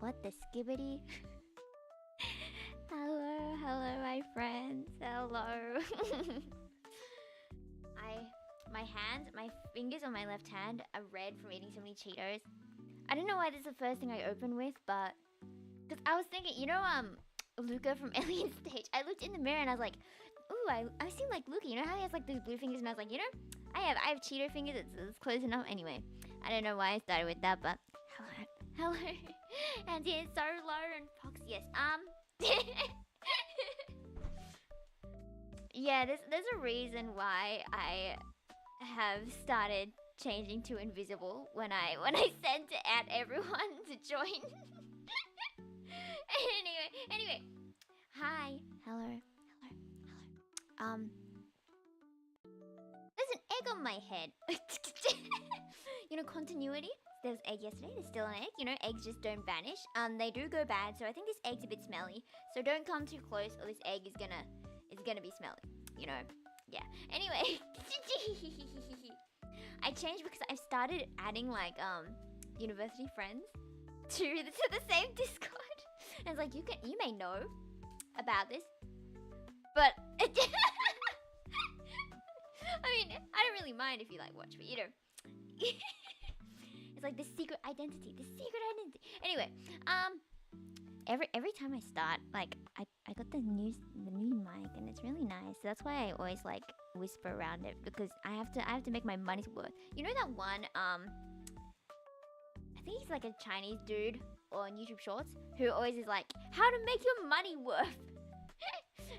What the skibidi? Hello, hello, my friends. Hello. My fingers on my left hand are red from eating so many Cheetos. I don't know why this is the first thing I open with, but because I was thinking, you know, Luca from LemonStxDesign. I looked in the mirror and I was like, ooh, I seem like Luca. You know how he has like those blue fingers, and I was like, you know, I have Cheeto fingers. It's close enough. Anyway, I don't know why I started with that, but hello, and it's so low and Fox. Yes, yeah, there's a reason why I have started changing to invisible when I said to add everyone to join. anyway, hi, hello. There's an egg on my head. You know, continuity. There was egg yesterday. There's still an egg. You know, eggs just don't vanish. They do go bad. So I think this egg's a bit smelly. So don't come too close, or this egg is gonna be smelly. You know. Yeah. Anyway, I changed because I've started adding like university friends to the same Discord. And it's like you may know about this, but I mean, I don't really mind if you like watch, but you know, it's like the secret identity. Anyway, every time I start, like I got the new mic and it's really nice. So that's why I always like whisper around it, because I have to make my money's worth. You know that one I think he's like a Chinese dude on YouTube Shorts who always is like, how to make your money worth.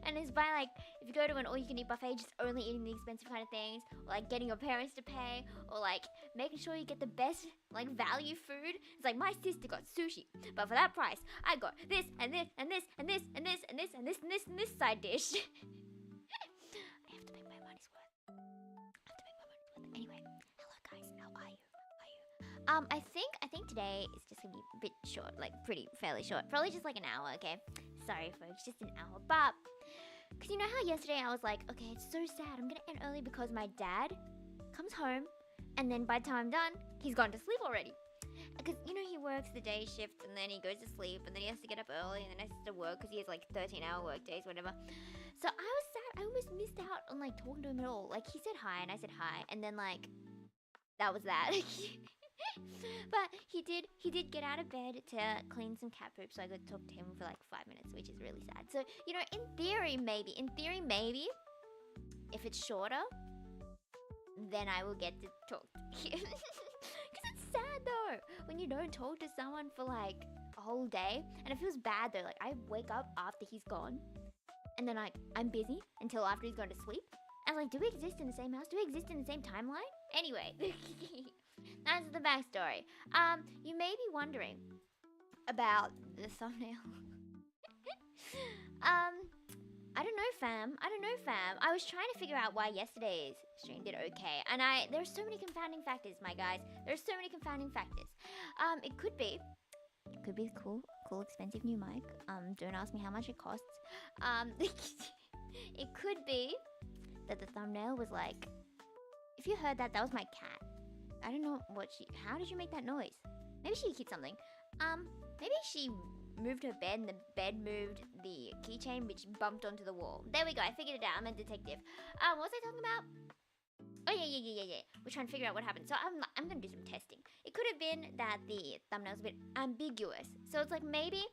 And it's by like, if you go to an all-you-can-eat buffet, just only eating the expensive kind of things, or like getting your parents to pay, or like making sure you get the best like value food. It's like, my sister got sushi, but for that price, I got this and this and this and this and this and this and this and this and this side dish. I have to make my money's worth. Anyway, hello guys, how are you? I think today is just gonna be a bit short, like fairly short, probably just like an hour. Okay, sorry folks, just an hour, but. Because you know how yesterday I was like, okay, it's so sad, I'm gonna end early because my dad comes home and then by the time I'm done, he's gone to sleep already. Because, you know, he works the day shift and then he goes to sleep and then he has to get up early and then has to work because he has like 13-hour work days, whatever. So I was sad, I almost missed out on like talking to him at all. Like, he said hi and I said hi and then like, that was that. But he did get out of bed to clean some cat poop, so I got to talk to him for like 5 minutes, which is really sad. So, you know, in theory maybe, if it's shorter, then I will get to talk to him. Because it's sad though, when you don't talk to someone for like a whole day, and it feels bad though. Like, I wake up after he's gone, and then I'm busy until after he's gone to sleep. And like, do we exist in the same house? Do we exist in the same timeline? Anyway. That's the backstory. You may be wondering about the thumbnail. I don't know, fam. I was trying to figure out why yesterday's stream did okay, and there's so many confounding factors, my guys. There's so many confounding factors. It could be the cool, expensive new mic. Don't ask me how much it costs. It could be that the thumbnail was like, if you heard that was my cat. I don't know how did you make that noise? Maybe she hit something. Maybe she moved her bed and the bed moved the keychain, which bumped onto the wall. There we go, I figured it out. I'm a detective. What was I talking about? Oh yeah. We're trying to figure out what happened. So I'm gonna do some testing. It could have been that the thumbnail's a bit ambiguous. So it's like maybe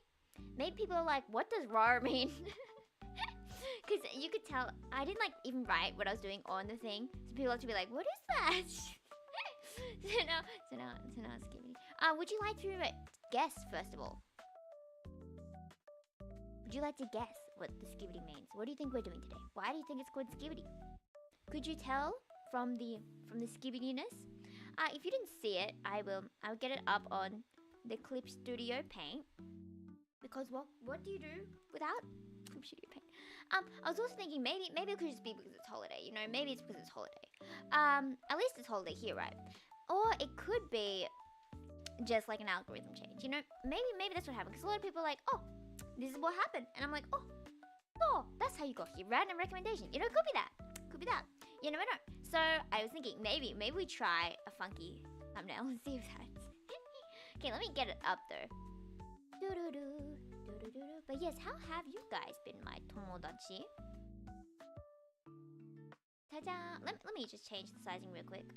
people are like, what does RAR mean? Because you could tell, I didn't like even write what I was doing on the thing. So people have to be like, what is that? So now Skibidi. Would you like to guess, first of all? Would you like to guess what the Skibidi means? What do you think we're doing today? Why do you think it's called Skibidi? Could you tell from the Skibidiness? If you didn't see it, I'll get it up on the Clip Studio Paint. Because what do you do without Clip Studio Paint? I was also thinking maybe it could just be because it's holiday, you know, maybe it's because it's holiday. At least it's holiday here, right? Or it could be just like an algorithm change, you know? Maybe that's what happened, because a lot of people are like, oh, this is what happened. And I'm like, oh, that's how you got here. Random recommendation. You know, could be that. You never know. So I was thinking maybe we try a funky thumbnail and see if that's... Okay, let me get it up though. But yes, how have you guys been, my tomodachi? Ta-da! Let me just change the sizing real quick.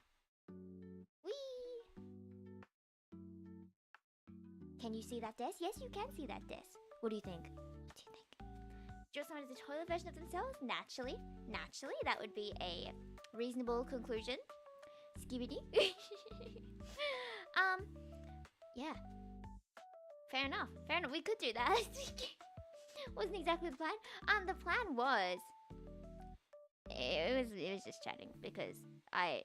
Whee! Can you see that desk? Yes, you can see that desk. What do you think? What do you think? Draw someone as a toilet version of themselves? Naturally, that would be a reasonable conclusion. Skibidi. Yeah. Fair enough. We could do that. Wasn't exactly the plan. The plan was. It was just chatting because I.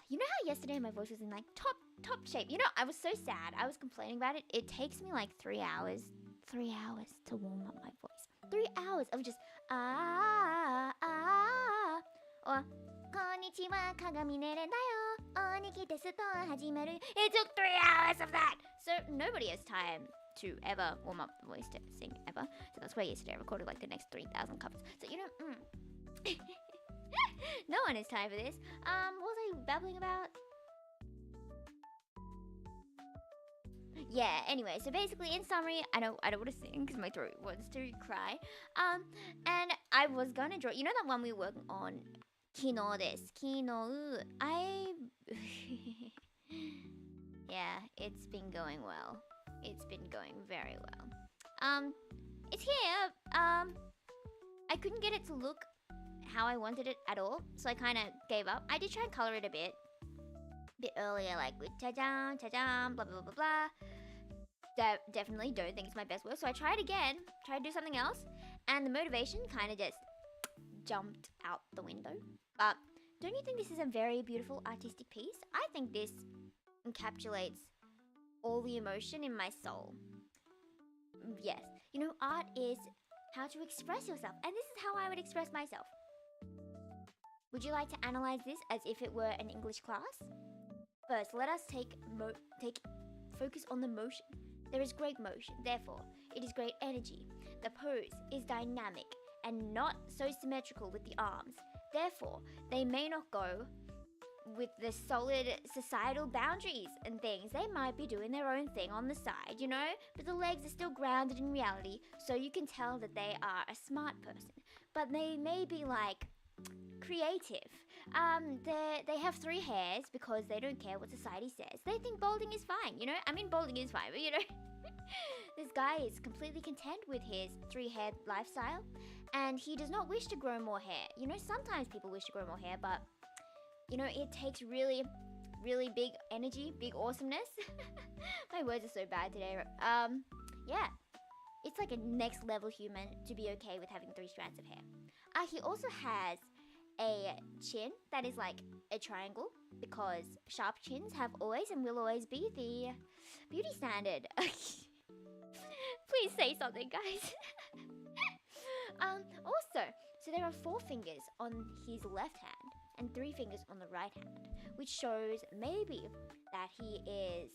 You know how yesterday my voice was in like top shape. You know, I was so sad. I was complaining about it. It takes me like 3 hours. 3 hours to warm up my voice. 3 hours of just or konnichiwa kagami nere da yo oniki desu to hajimaru. It took 3 hours of that. So nobody has time to ever warm up the voice to sing ever. So that's why yesterday I recorded like the next 3,000 covers. So you know, no one has time for this. What was I babbling about? Yeah, anyway, so basically in summary, I don't want to sing because my throat wants to cry. And I was gonna draw, you know that one we were working on, kino desu, kino, yeah, it's been going well. It's been going very well. It's here. I couldn't get it to look how I wanted it at all, so I kind of gave up. I did try and color it a bit earlier, like with ta-da, blah blah blah blah. Definitely don't think it's my best work, so I tried again, tried to do something else, and the motivation kind of just jumped out the window. But don't you think this is a very beautiful artistic piece? I think this encapsulates all the emotion in my soul. Yes, you know, art is how to express yourself, and this is how I would express myself. Would you like to analyze this as if it were an English class? First, let us take focus on the motion. There is great motion, therefore, it is great energy. The pose is dynamic and not so symmetrical with the arms. Therefore, they may not go with the solid societal boundaries and things. They might be doing their own thing on the side, you know? But the legs are still grounded in reality, so you can tell that they are a smart person. But they may be like creative. They have 3 hairs because they don't care what society says. They think balding is fine, you know? I mean, balding is fine, but you know, this guy is completely content with his 3-hair lifestyle, and he does not wish to grow more hair. You know, sometimes people wish to grow more hair, but you know, it takes really, really big energy, big awesomeness. My words are so bad today. Yeah, it's like a next level human to be okay with having 3 strands of hair. He also has a chin that is like a triangle because sharp chins have always and will always be the beauty standard. Please say something, guys. Also, so there are 4 fingers on his left hand and 3 fingers on the right hand, which shows maybe that he is.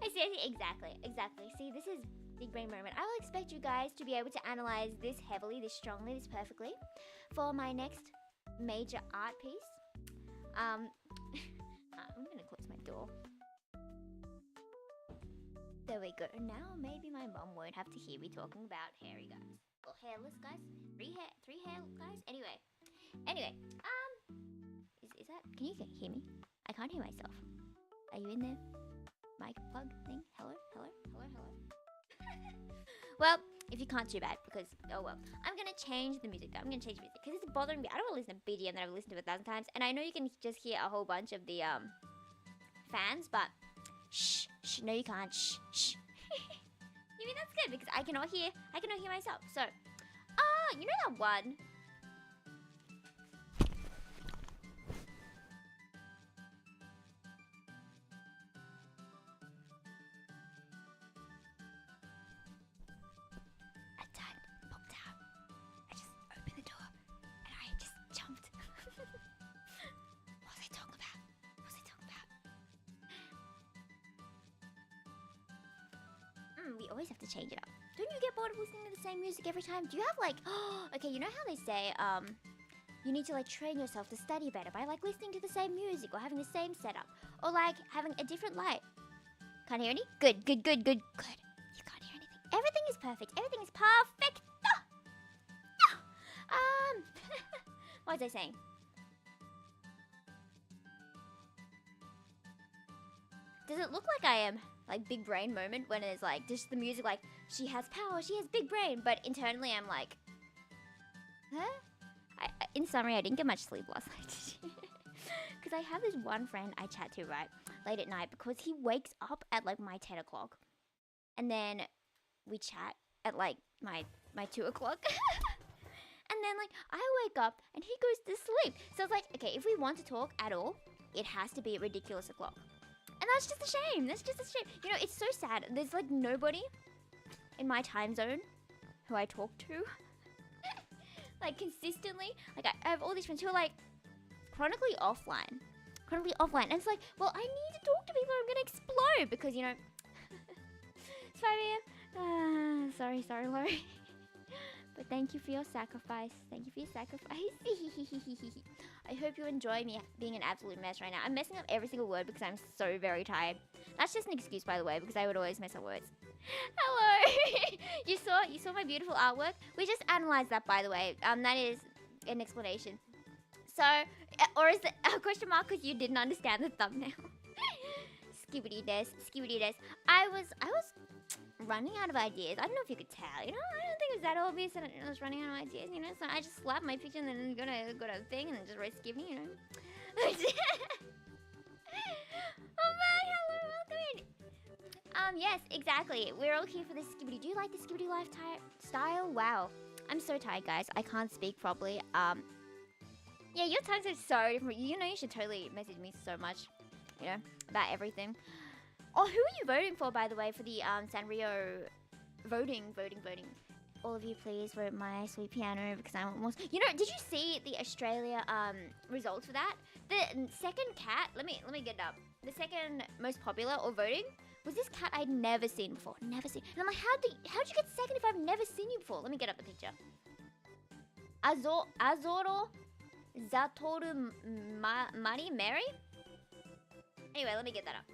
I see, exactly. See, this is big brain moment. I will expect you guys to be able to analyze this heavily, this strongly, this perfectly for my next major art piece. I'm gonna close my door. There we go. Now maybe my mom won't have to hear me talking about hairy guys or hairless guys. 3 hair guys. Anyway. Is that? Can you hear me? I can't hear myself. Are you in there? Mic plug thing? Hello. Well, if you can't, too bad, because, oh well. I'm gonna change the music though. I'm gonna change the music, because it's bothering me. I don't want to listen to BDM that I've listened to 1,000 times, and I know you can just hear a whole bunch of the, fans, but, shh, no you can't, shh. You mean that's good, because I cannot hear myself, so, you know that one? We always have to change it up. Don't you get bored of listening to the same music every time? Do you have like, okay, you know how they say, you need to like train yourself to study better by like listening to the same music or having the same setup or like having a different light. Can't hear any? Good, good, good, good, good. You can't hear anything. Everything is perfect. Everything is perfect. What was I saying? Does it look like I am like big brain moment when it's like just the music like she has power, she has big brain, but internally I'm like, huh? In summary, I didn't get much sleep last night. Because I have this one friend I chat to, right, late at night because he wakes up at like my 10 o'clock. And then we chat at like my 2 o'clock. And then like I wake up and he goes to sleep. So it's like, okay, if we want to talk at all, it has to be at ridiculous o'clock. And that's just a shame. That's just a shame. You know, it's so sad. There's like nobody in my time zone who I talk to. Like consistently. Like I have all these friends who are like chronically offline. And it's like, well, I need to talk to people or I'm going to explode. Because, you know, it's 5 a.m. Sorry, Lori. But thank you for your sacrifice. I hope you enjoy me being an absolute mess right now. I'm messing up every single word because I'm so very tired. That's just an excuse, by the way, because I would always mess up words. Hello! You saw my beautiful artwork? We just analyzed that, by the way. That is an explanation. So, or is it a question mark because you didn't understand the thumbnail? Skibidi des. I was running out of ideas. I don't know if you could tell, you know? I don't think it was that obvious that I was running out of ideas, you know? So I just slapped my picture and then got a thing and then just wrote Skibidi, you know? Oh my, hello, welcome in. Yes, exactly. We're all here for this Skibidi. Do you like the Skibidi lifestyle? Wow. I'm so tired, guys. I can't speak properly. Yeah, your times are so different. You know, you should totally message me so much, you know, about everything. Oh, who are you voting for, by the way, for the Sanrio voting? All of you, please vote my sweet piano because I want more. You know, did you see the Australia results for that? The second cat. Let me get it up. The second most popular or voting was this cat I'd never seen before. Never seen. And I'm like, how'd you get second if I've never seen you before? Let me get up the picture. Azoro Zatoru Mary. Anyway, let me get that up.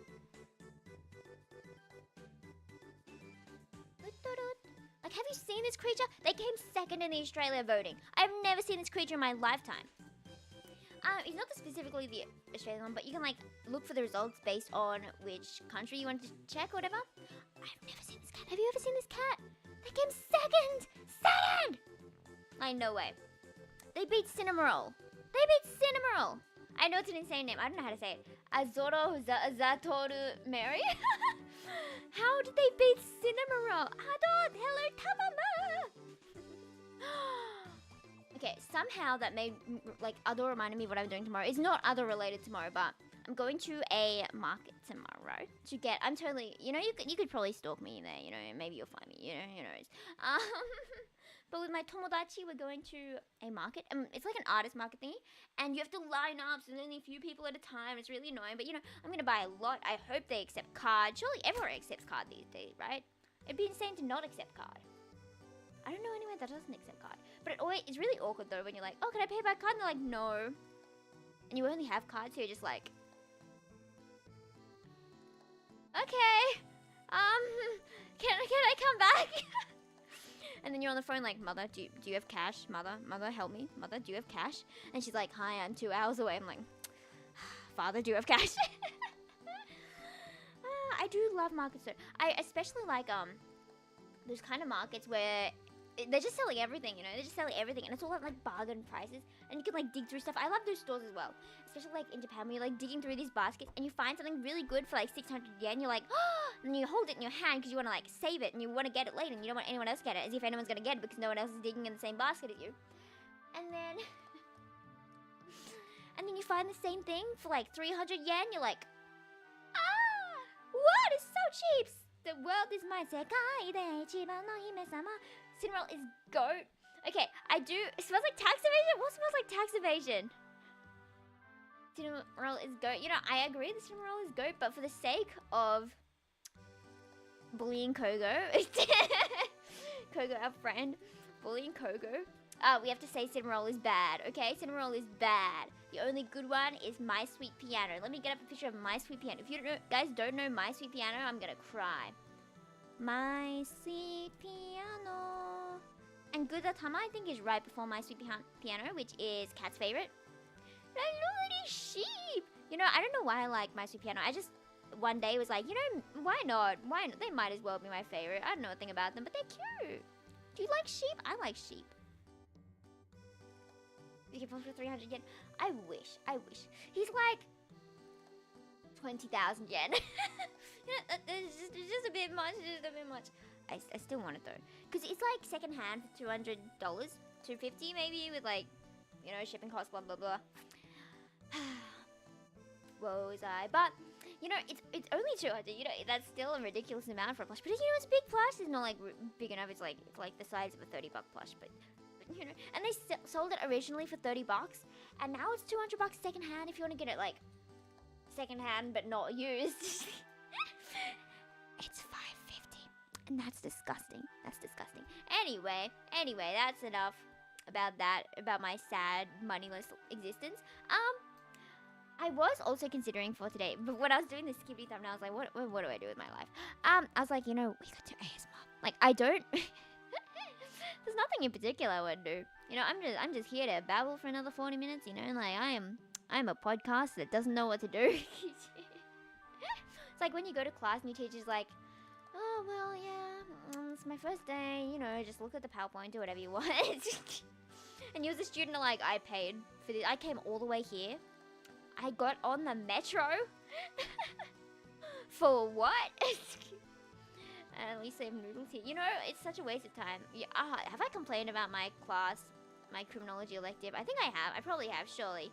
Like, have you seen this creature? They came second in the Australia voting. I've never seen this creature in my lifetime. It's not specifically the Australian one, but you can, like, look for the results based on which country you want to check or whatever. I've never seen this cat. Have you ever seen this cat? They came second! Second! Like, no way. They beat Cinnamoroll. I know it's an insane name. I don't know how to say it. Azoro Zatoru Mary? How did they beat Cinnamoroll? Adon, hello, Tamama! Okay, somehow that made, like, Ado reminded me what I'm doing tomorrow. It's not Ado related tomorrow, but I'm going to a market tomorrow to get, I'm totally, you know, you could probably stalk me there, you know, maybe you'll find me, you know, who knows. But with my tomodachi, we're going to a market. It's like an artist market thingy. And you have to line up, so there's only a few people at a time. It's really annoying. But, you know, I'm going to buy a lot. I hope they accept card. Surely everyone accepts card these days, right? It'd be insane to not accept card. I don't know anyone that doesn't accept card. But it's really awkward, though, when you're like, oh, can I pay by card? And they're like, no. And you only have cards, so you're just like, okay. Can I come back? And then you're on the phone like, Mother, do you have cash? Mother, help me. Mother, do you have cash? And she's like, hi, I'm 2 hours away. I'm like, Father, do you have cash? I do love markets though. I especially like those kind of markets where they're just selling everything, you know? They're just selling everything, and it's all at like bargain prices, and you can like dig through stuff. I love those stores as well, especially like in Japan where you're like digging through these baskets and you find something really good for like 600 yen. You're like, oh, and you hold it in your hand because you want to like save it and you want to get it later, and you don't want anyone else to get it, as if anyone's gonna get it because no one else is digging in the same basket as you. And then you find the same thing for like 300 yen. You're like, ah, what? It's so cheap. The world is my sekai de chiba no hime-sama. Cinnamoroll is goat. Okay, it smells like tax evasion? What smells like tax evasion? Cinnamoroll is goat. You know, I agree that Cinnamoroll is goat, but for the sake of bullying Kogo, Kogo, our friend, bullying Kogo, We have to say Cinnamoroll is bad, okay? Cinnamoroll is bad. The only good one is My Sweet Piano. Let me get up a picture of My Sweet Piano. If you guys don't know My Sweet Piano, I'm gonna cry. My Sweet Piano. And Gudatama, I think, is right before My Sweet Piano, which is Cat's favorite. But look at these sheep! You know, I don't know why I like My Sweet Piano. I just, one day was like, you know, why not? Why not? They might as well be my favorite. I don't know a thing about them, but they're cute. Do you like sheep? I like sheep. You can post for 300 yen. I wish. He's like 20,000 yen. It's just a bit much. I still want it though, because it's like secondhand for $200, $250 maybe, with like, you know, shipping costs, blah blah blah. Woe is I. But you know, it's only 200. You know, that's still a ridiculous amount for a plush. But you know, it's a big plush. It's not like big enough. It's like the size of a $30 plush, but you know, and they sold it originally for $30, and now it's $200 secondhand if you want to get it like secondhand but not used. It's $550, and that's disgusting. Anyway, that's enough about that, about my sad moneyless existence. I was also considering for today, but when I was doing the Skibidi thumbnail, I was like, what do I do with my life? I was like, you know, we could do ASMR. Like, I don't. There's nothing in particular I would do. You know, I'm just here to babble for another 40 minutes. You know, like I'm a podcast that doesn't know what to do. It's like when you go to class and your teacher's like, oh well, yeah, it's my first day. You know, just look at the PowerPoint, do whatever you want. And you as a student are like, I paid for this. I came all the way here. I got on the metro. For what? And at least they have noodles here. You know, it's such a waste of time. Yeah, have I complained about my class, my criminology elective? I think I have. I probably have, surely.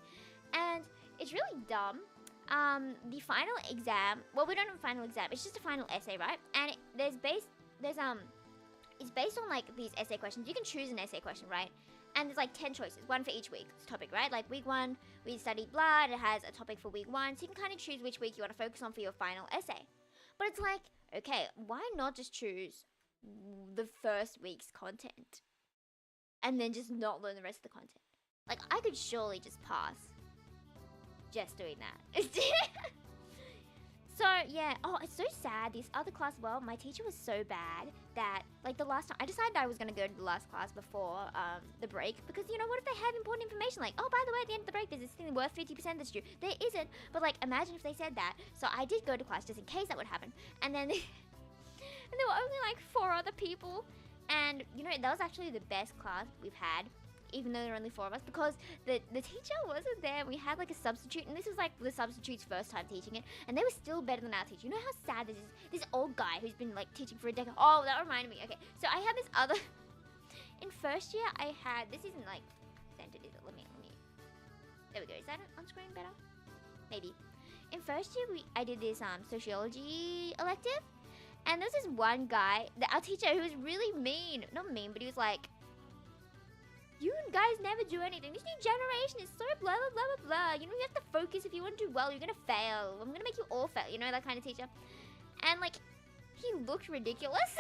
And it's really dumb. The final exam. Well, we don't have a final exam. It's just a final essay, right? And it's based on like these essay questions. You can choose an essay question, right? And there's like 10 choices, one for each week topic, right? Like week 1, we studied blood. It has a topic for week 1, so you can kind of choose which week you want to focus on for your final essay. But it's like, okay, why not just choose the first week's content and then just not learn the rest of the content? Like, I could surely just pass just doing that. So, yeah. Oh, it's so sad. This other class, well, my teacher was so bad that, like, the last time, I decided I was going to go to the last class before the break, because, you know, what if they have important information? Like, oh, by the way, at the end of the break, there's this thing worth 50% that's due. There isn't. But, like, imagine if they said that. So I did go to class just in case that would happen. And then, and there were only, like, 4 other people. And, you know, that was actually the best class we've had, even though there were only 4 of us, because the teacher wasn't there. We had like a substitute, and this was like the substitute's first time teaching it, and they were still better than our teacher. You know how sad this is? This old guy who's been like teaching for a decade. Oh, that reminded me. Okay, so I had this other in first year. I had, this isn't like centered, is it? Let me there we go. Is that on screen better? Maybe. In first year I did this sociology elective, and there's this one guy, our teacher, who was really mean. Not mean, but he was like, you guys never do anything. This new generation is so blah, blah, blah, blah, blah. You know, you have to focus. If you want to do well, you're going to fail. I'm going to make you all fail. You know, that kind of teacher. And, like, he looked ridiculous.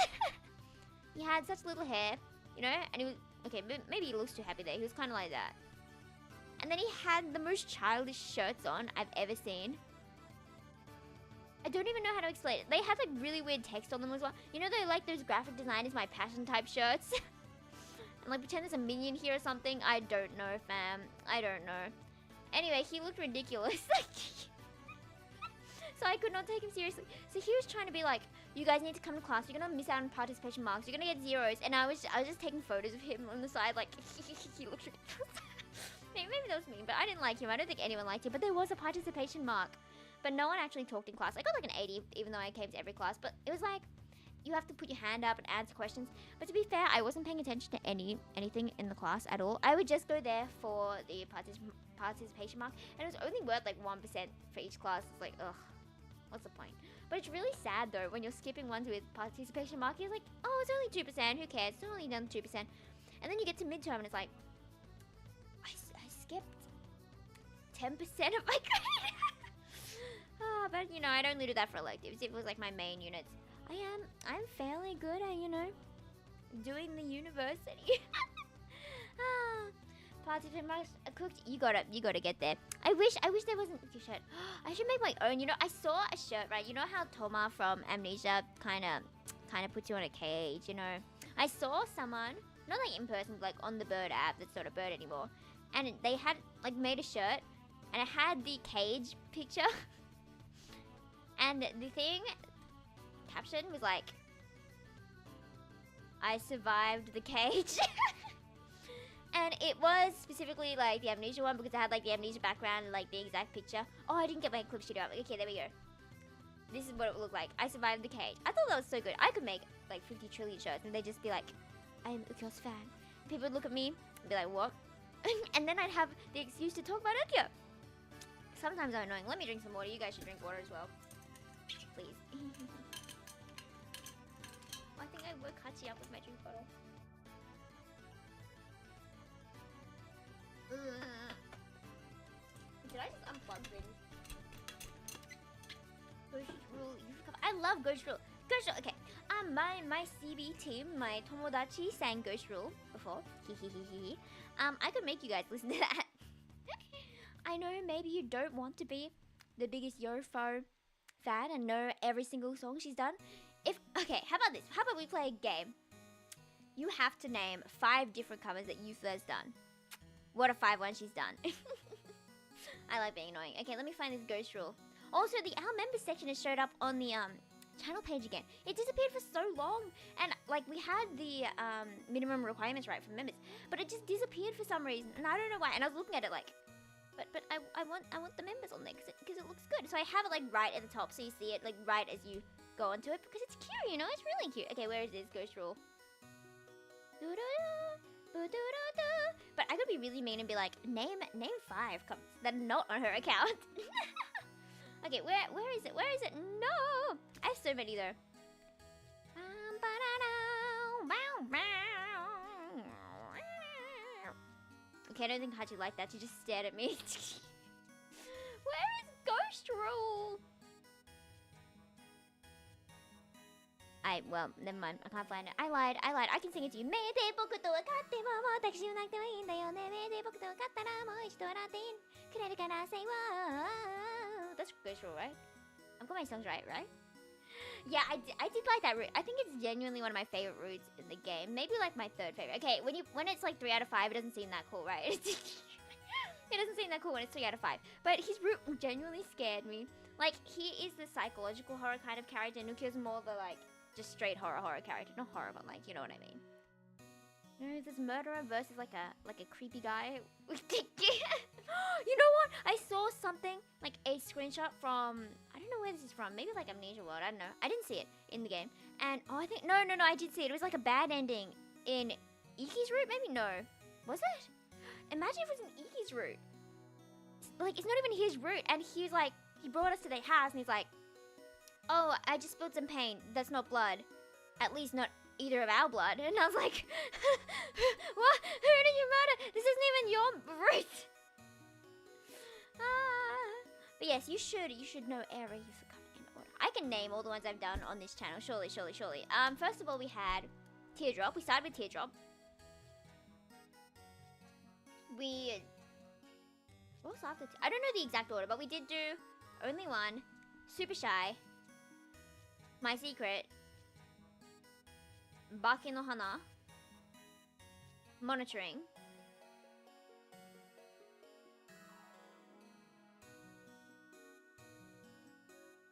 He had such little hair, you know, and he was, okay, maybe he looks too happy there. He was kind of like that. And then he had the most childish shirts on I've ever seen. I don't even know how to explain it. They had, like, really weird text on them as well. You know, they like those graphic design is my passion type shirts. And like pretend there's a minion here or something. I don't know, fam. I don't know. Anyway, he looked ridiculous. So I could not take him seriously. So he was trying to be like, you guys need to come to class. You're gonna miss out on participation marks. You're gonna get zeros. And I was just taking photos of him on the side, like he looked ridiculous. Maybe that was me, but I didn't like him. I don't think anyone liked him. But there was a participation mark. But no one actually talked in class. I got like an 80, even though I came to every class. But it was like, you have to put your hand up and answer questions. But to be fair, I wasn't paying attention to anything in the class at all. I would just go there for the participation mark, and it was only worth like 1% for each class. It's like, ugh, what's the point? But it's really sad though when you're skipping ones with participation mark. You're like, oh, it's only 2%. Who cares? It's only done 2%. And then you get to midterm and it's like, I skipped 10% of my grade. But you know, I'd only do that for electives. It was like my main units. I'm fairly good at, you know, doing the university. party cooked. You gotta get there. I wish there wasn't a shirt. I should make my own. You know, I saw a shirt, right? You know how Toma from Amnesia kind of puts you on a cage. You know, I saw someone, not like in person, but like on the Bird app. That's not a bird anymore. And they had like made a shirt, and it had the cage picture, and the thing caption was like, "I survived the cage." And it was specifically like the Amnesia one because it had like the Amnesia background and like the exact picture. Oh, I didn't get my clip studio up. Okay, there we go. This is what it would look like. I survived the cage. I thought that was so good. I could make like 50 trillion shirts and they'd just be like, I am Ukyo's fan. People would look at me and be like, what? And then I'd have the excuse to talk about Ukyo. Sometimes I'm annoying. Let me drink some water. You guys should drink water as well. Please. I think I woke Hachi up with my drink bottle. Did I just unplug things? Ghost Rule. I love Ghost Rule. Ghost Rule. Okay. My CB team, my Tomodachi sang Ghost Rule before. I could make you guys listen to that. I know maybe you don't want to be the biggest Yofo fan and know every single song she's done. Okay, how about this? How about we play a game? You have to name 5 different covers that Yufu's done. What are 5 ones she's done? I like being annoying. Okay, let me find this Ghost Rule. Also, the Our Members section has showed up on the channel page again. It disappeared for so long. And, like, we had the minimum requirements right for members. But it just disappeared for some reason. And I don't know why. And I was looking at it like, but I want the members on there because it looks good. So I have it, like, right at the top so you see it, like, right as you go onto it. Because it's cute, you know? It's really cute. Okay, where is this Ghost Rule? But I could be really mean and be like, name 5 covers that are not on her account. Okay, where is it? Where is it? No! I have so many though. Okay, I don't think Hachi liked that. She just stared at me. Where is Ghost Rule? Well, never mind. I can't find it. I lied. I can sing it to you. That's Ghost Rule, right? I've got my songs right? Yeah, I did like that route. I think it's genuinely one of my favorite routes in the game. Maybe like my 3rd favorite. Okay, when it's like 3 out of 5, it doesn't seem that cool, right? It doesn't seem that cool when it's 3 out of 5. But his route genuinely scared me. Like, he is the psychological horror kind of character, and Ukyo's more the like just straight horror character. Not horror, but like, you know what I mean. You know, this murderer versus like a creepy guy. You know what? I saw something, like a screenshot from, I don't know where this is from. Maybe like Amnesia World, I don't know. I didn't see it in the game. And, I think, no, I did see it. It was like a bad ending in Iki's route, maybe? No. Was it? Imagine if it was in Iki's route. Like, it's not even his route. And he was like, he brought us to their house and he's like, oh, I just spilled some paint. That's not blood. At least not either of our blood. And I was like, what? Who did you murder? This isn't even your route. But yes, you should know every Yufu cover in order. I can name all the ones I've done on this channel. Surely. First of all, we had Teardrop. We started with Teardrop. What was after? I don't know the exact order, but we did do Only One, Super Shy, My Secret, Baki no Hana, Monitoring,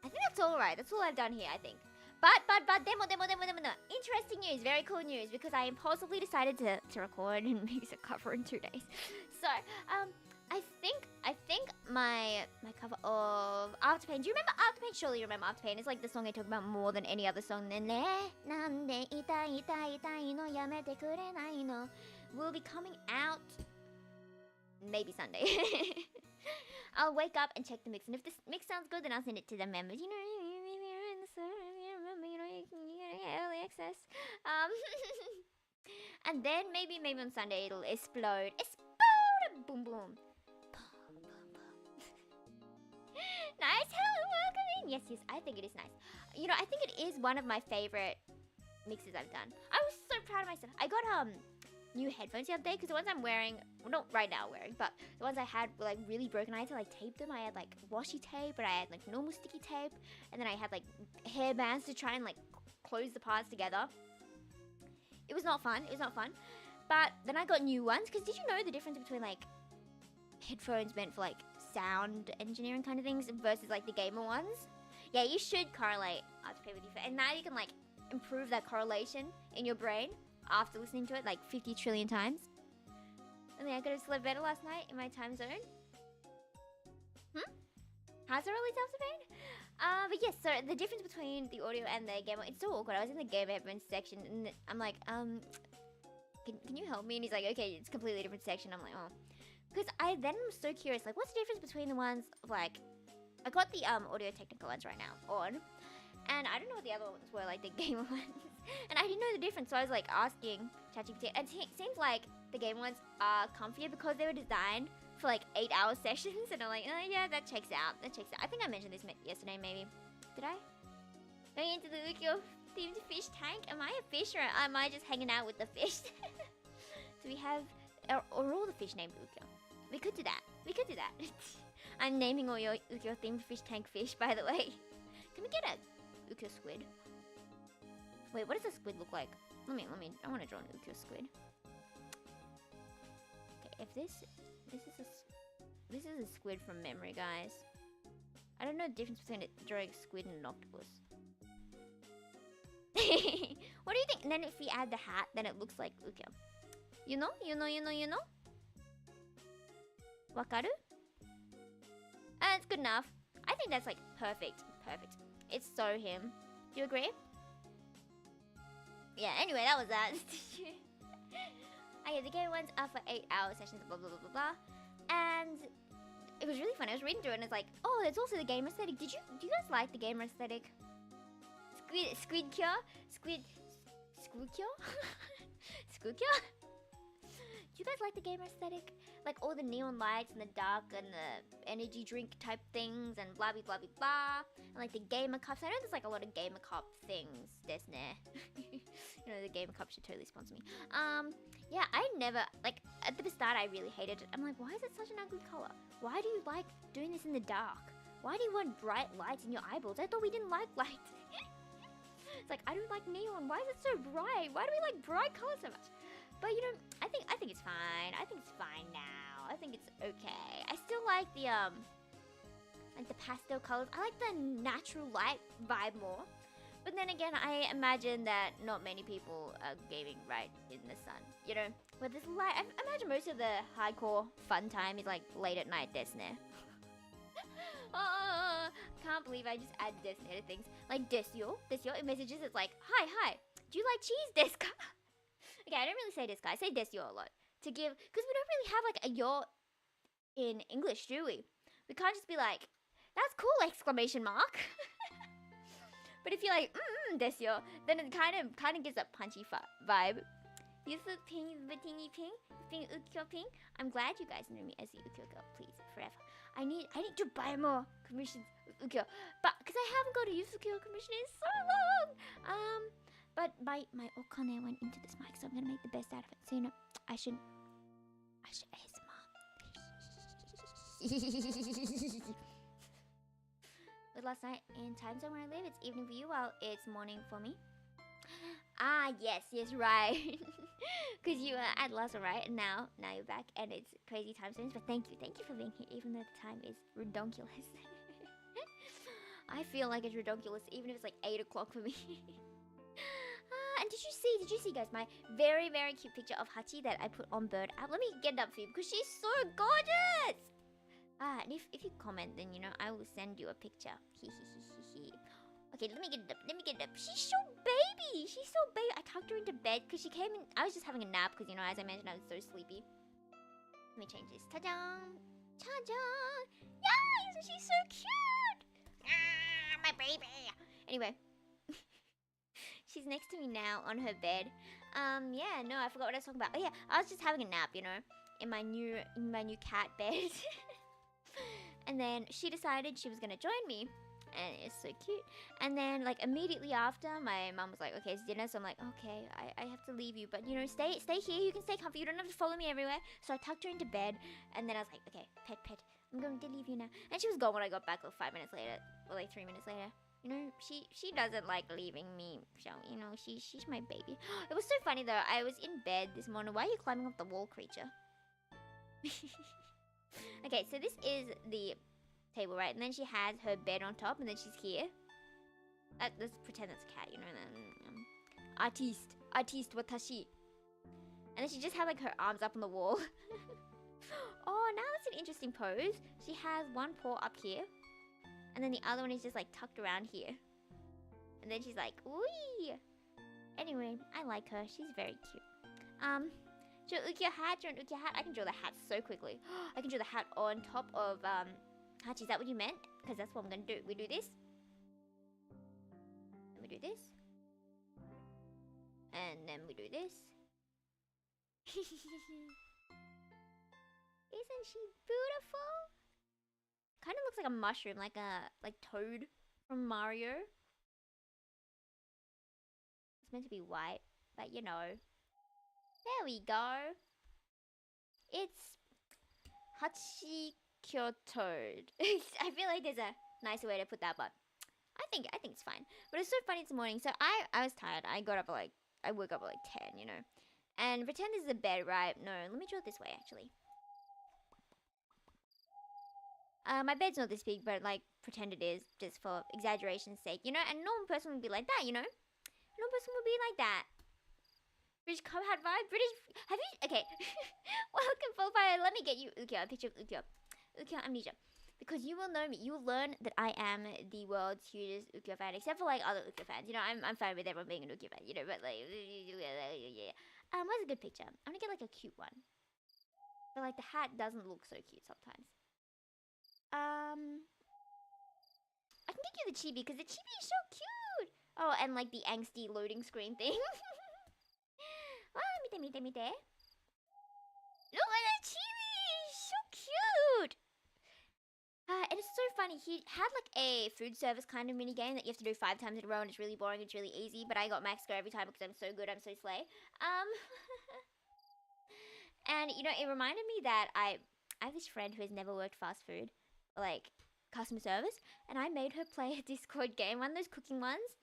I think that's all right. That's all I've done here, I think. But, demo. Interesting news, very cool news, because I impulsively decided to record and music cover in 2 days. So, I think my cover of Afterpain. Do you remember Afterpain? Surely you remember Afterpain. It's like the song I talk about more than any other song. Will be coming out maybe Sunday. I'll wake up and check the mix, and if this mix sounds good, then I'll send it to the members. You know, you get early access. And then maybe on Sunday it'll explode. Boom, boom. Nice, hello, welcome in. Yes, I think it is nice. You know, I think it is one of my favorite mixes I've done. I was so proud of myself. I got new headphones the other day, because the ones I'm wearing, well, not right now wearing, but the ones I had were like really broken. I had to like tape them. I had like washi tape, but I had like normal sticky tape, and then I had like hair bands to try and like close the parts together. It was not fun. It was not fun. But then I got new ones, because did you know the difference between like headphones meant for like sound engineering kind of things versus like the gamer ones? Yeah, you should correlate after play with your and now you can like improve that correlation in your brain after listening to it like 50 trillion times. And then I could have slept better last night in my time zone. How's it really self-sustained? But yes, so the difference between the audio and the gamer, it's so awkward. I was in the gamer headphones section and I'm like, can you help me? And he's like, okay, it's a completely different section. I'm like, oh. Because I then am so curious, like, what's the difference between the ones, like, I got the audio technical ones right now on, and I don't know what the other ones were, like the gamer ones, and I didn't know the difference, so I was like asking ChatGPT, and it seems like the gamer ones are comfier because they were designed for like 8-hour sessions, and I'm like, oh yeah, that checks out, that checks out. I think I mentioned this yesterday, maybe. Did I? Going into the Ukyo themed fish tank? Am I a fish, or am I just hanging out with the fish? Do we have, are all the fish named Ukyo? We could do that. We could do that. I'm naming all your Ukyo themed fish tank fish, by the way. Can we get a Ukyo squid? Wait, what does a squid look like? Let me, I want to draw an Ukyo squid. Okay, if this is a squid from memory, guys. I don't know the difference between drawing a squid and an octopus. What do you think? And then if we add the hat, then it looks like Ukyo. You know? Wakaru? It's good enough. I think that's like perfect. Perfect. It's so him. Do you agree? Yeah, anyway, that was that. Okay, the game ones are for 8-hour sessions, blah, blah, blah, blah, blah. And it was really fun. I was reading through it and it's like, oh, there's also the gamer aesthetic. Do you guys like the gamer aesthetic? Squid cure? Squid cure? Squid cure? Do you guys like the gamer aesthetic? Like all the neon lights and the dark and the energy drink type things and blah blah blah blah blah. And like the gamer cups. I know there's like a lot of gamer cup things. You know, the gamer cup should totally sponsor me. Yeah, I never, like at the start I really hated it. I'm like, why is it such an ugly color? Why do you like doing this in the dark? Why do you want bright lights in your eyeballs? I thought we didn't like light. It's like, I don't like neon. Why is it so bright? Why do we like bright colors so much? But you know, I think it's fine. I think it's fine now. I think it's okay. I still like the pastel colors. I like the natural light vibe more. But then again, I imagine that not many people are gaming right in the sun. You know, where there's light. I imagine most of the hardcore fun time is like late at night desne. Oh, can't believe I just add desne to things. Like desyo. It messages. It's like, hi. Do you like cheese, deska? Okay, I don't really say this, guy. I say desyo a lot to give, because we don't really have like a yo in English, do we? We can't just be like, that's cool, exclamation mark. But if you're like, desyo, then it kind of gives a punchy vibe. Yufu ping, Batini ping, Ukyo ping. I'm glad you guys know me as the Ukyo girl, please, forever. I need to buy more commissions Ukyo, but because I haven't got a Yufu commission in so long. But my okane went into this mic, so I'm gonna make the best out of it. So you know, I should ASMR. But last night in time zone where I live, it's evening for you while it's morning for me. Ah, yes, right. Because you were at Lazo, right? And now you're back, and it's crazy time zones. But thank you for being here, even though the time is redonkulous. I feel like it's redonkulous, even if it's like 8 o'clock for me. And did you see, guys, my very, very cute picture of Hachi that I put on Bird app? Let me get it up for you because she's so gorgeous. And if you comment, then you know I will send you a picture. Okay, let me get it up. She's so baby. I tucked her into bed because she came in. I was just having a nap because, you know, as I mentioned, I was so sleepy. Let me change this. Ta-da! Yes, she's so cute. My baby. Anyway. She's next to me now on her bed. Yeah, no, I forgot what I was talking about. Oh yeah, I was just having a nap, you know, in my new cat bed. And then she decided she was gonna join me. and it's so cute. And then like immediately after, my mum was like, okay, it's dinner. So I'm like, okay, I have to leave you, but you know, stay here. You can stay comfy. You don't have to follow me everywhere. So I tucked her into bed, and then I was like, okay, pet, I'm going to leave you now. And she was gone when I got back like 5 minutes later, or like 3 minutes later. You know, she doesn't like leaving me. So, you know, she's my baby. It was so funny though. I was in bed this morning. Why are you climbing up the wall, creature? Okay, so this is the table, right? And then she has her bed on top, and then she's here. Let's pretend that's a cat, you know. Artiste, watashi. And then she just had like her arms up on the wall. Oh, now that's an interesting pose. She has one paw up here, and then the other one is just like tucked around here. And then she's like, "Wee." Anyway, I like her. She's very cute. Draw Ukiyo hat. I can draw the hat so quickly. I can draw the hat on top of Hachi. Is that what you meant? Because that's what I'm gonna do. We do this. And we do this. And then we do this. Isn't she beautiful? Kind of looks like a mushroom, like Toad from Mario. It's meant to be white, but you know. There we go. It's Hachi Toad. I feel like there's a nicer way to put that, but I think it's fine. But it's so funny this morning. So I was tired. I woke up at like 10, you know. And pretend this is a bed, right? No, let me draw it this way actually. My bed's not this big, but like pretend it is, just for exaggeration's sake, you know. And a normal person would be like that, you know. A normal person would be like that. British cop hat vibe. British. Have you? Okay. Welcome, Fullfire. Let me get you Ukiyo. A picture of Ukiyo. Ukiyo amnesia. Because you will know me. You will learn that I am the world's hugest Ukiyo fan, except for like other Ukiyo fans. You know, I'm fine with everyone being an Ukiyo fan. You know, but like, yeah. What's a good picture? I'm gonna get like a cute one. But like the hat doesn't look so cute sometimes. I can get you the chibi because the chibi is so cute. Oh, and like the angsty loading screen thing. Oh, mite. Look at the chibi, so cute. And it's so funny. He had like a food service kind of mini game that you have to do 5 times in a row, and it's really boring. It's really easy, but I got max score every time because I'm so good. I'm so slay. And you know, it reminded me that I have this friend who has never worked fast food, like customer service, and I made her play a Discord game, one of those cooking ones,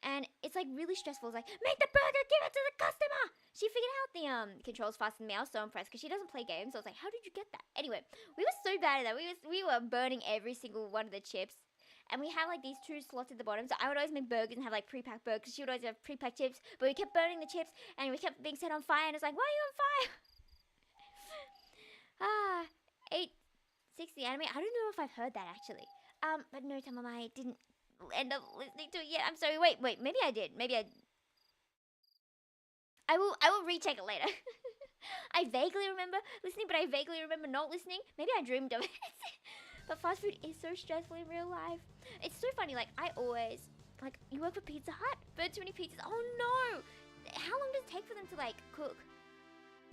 and it's like really stressful. It's like, make the burger, give it to the customer. She figured out the controls faster than me. I was so impressed because she doesn't play games. So I was like, how did you get that? Anyway, we were so bad at that. We were burning every single one of the chips, and we have like these 2 slots at the bottom. So I would always make burgers and have like pre-packed burgers. She would always have pre-packed chips, but we kept burning the chips, and we kept being set on fire. And it's like, why are you on fire? 860 anime. I don't know if I've heard that actually. But no, Tamamai didn't end up listening to it yet. I'm sorry. Wait. Maybe I did. I will recheck it later. I vaguely remember listening, but I vaguely remember not listening. Maybe I dreamed of it. But fast food is so stressful in real life. It's so funny. Like I always like you work for Pizza Hut. Burn too many pizzas. Oh no! How long does it take for them to like cook?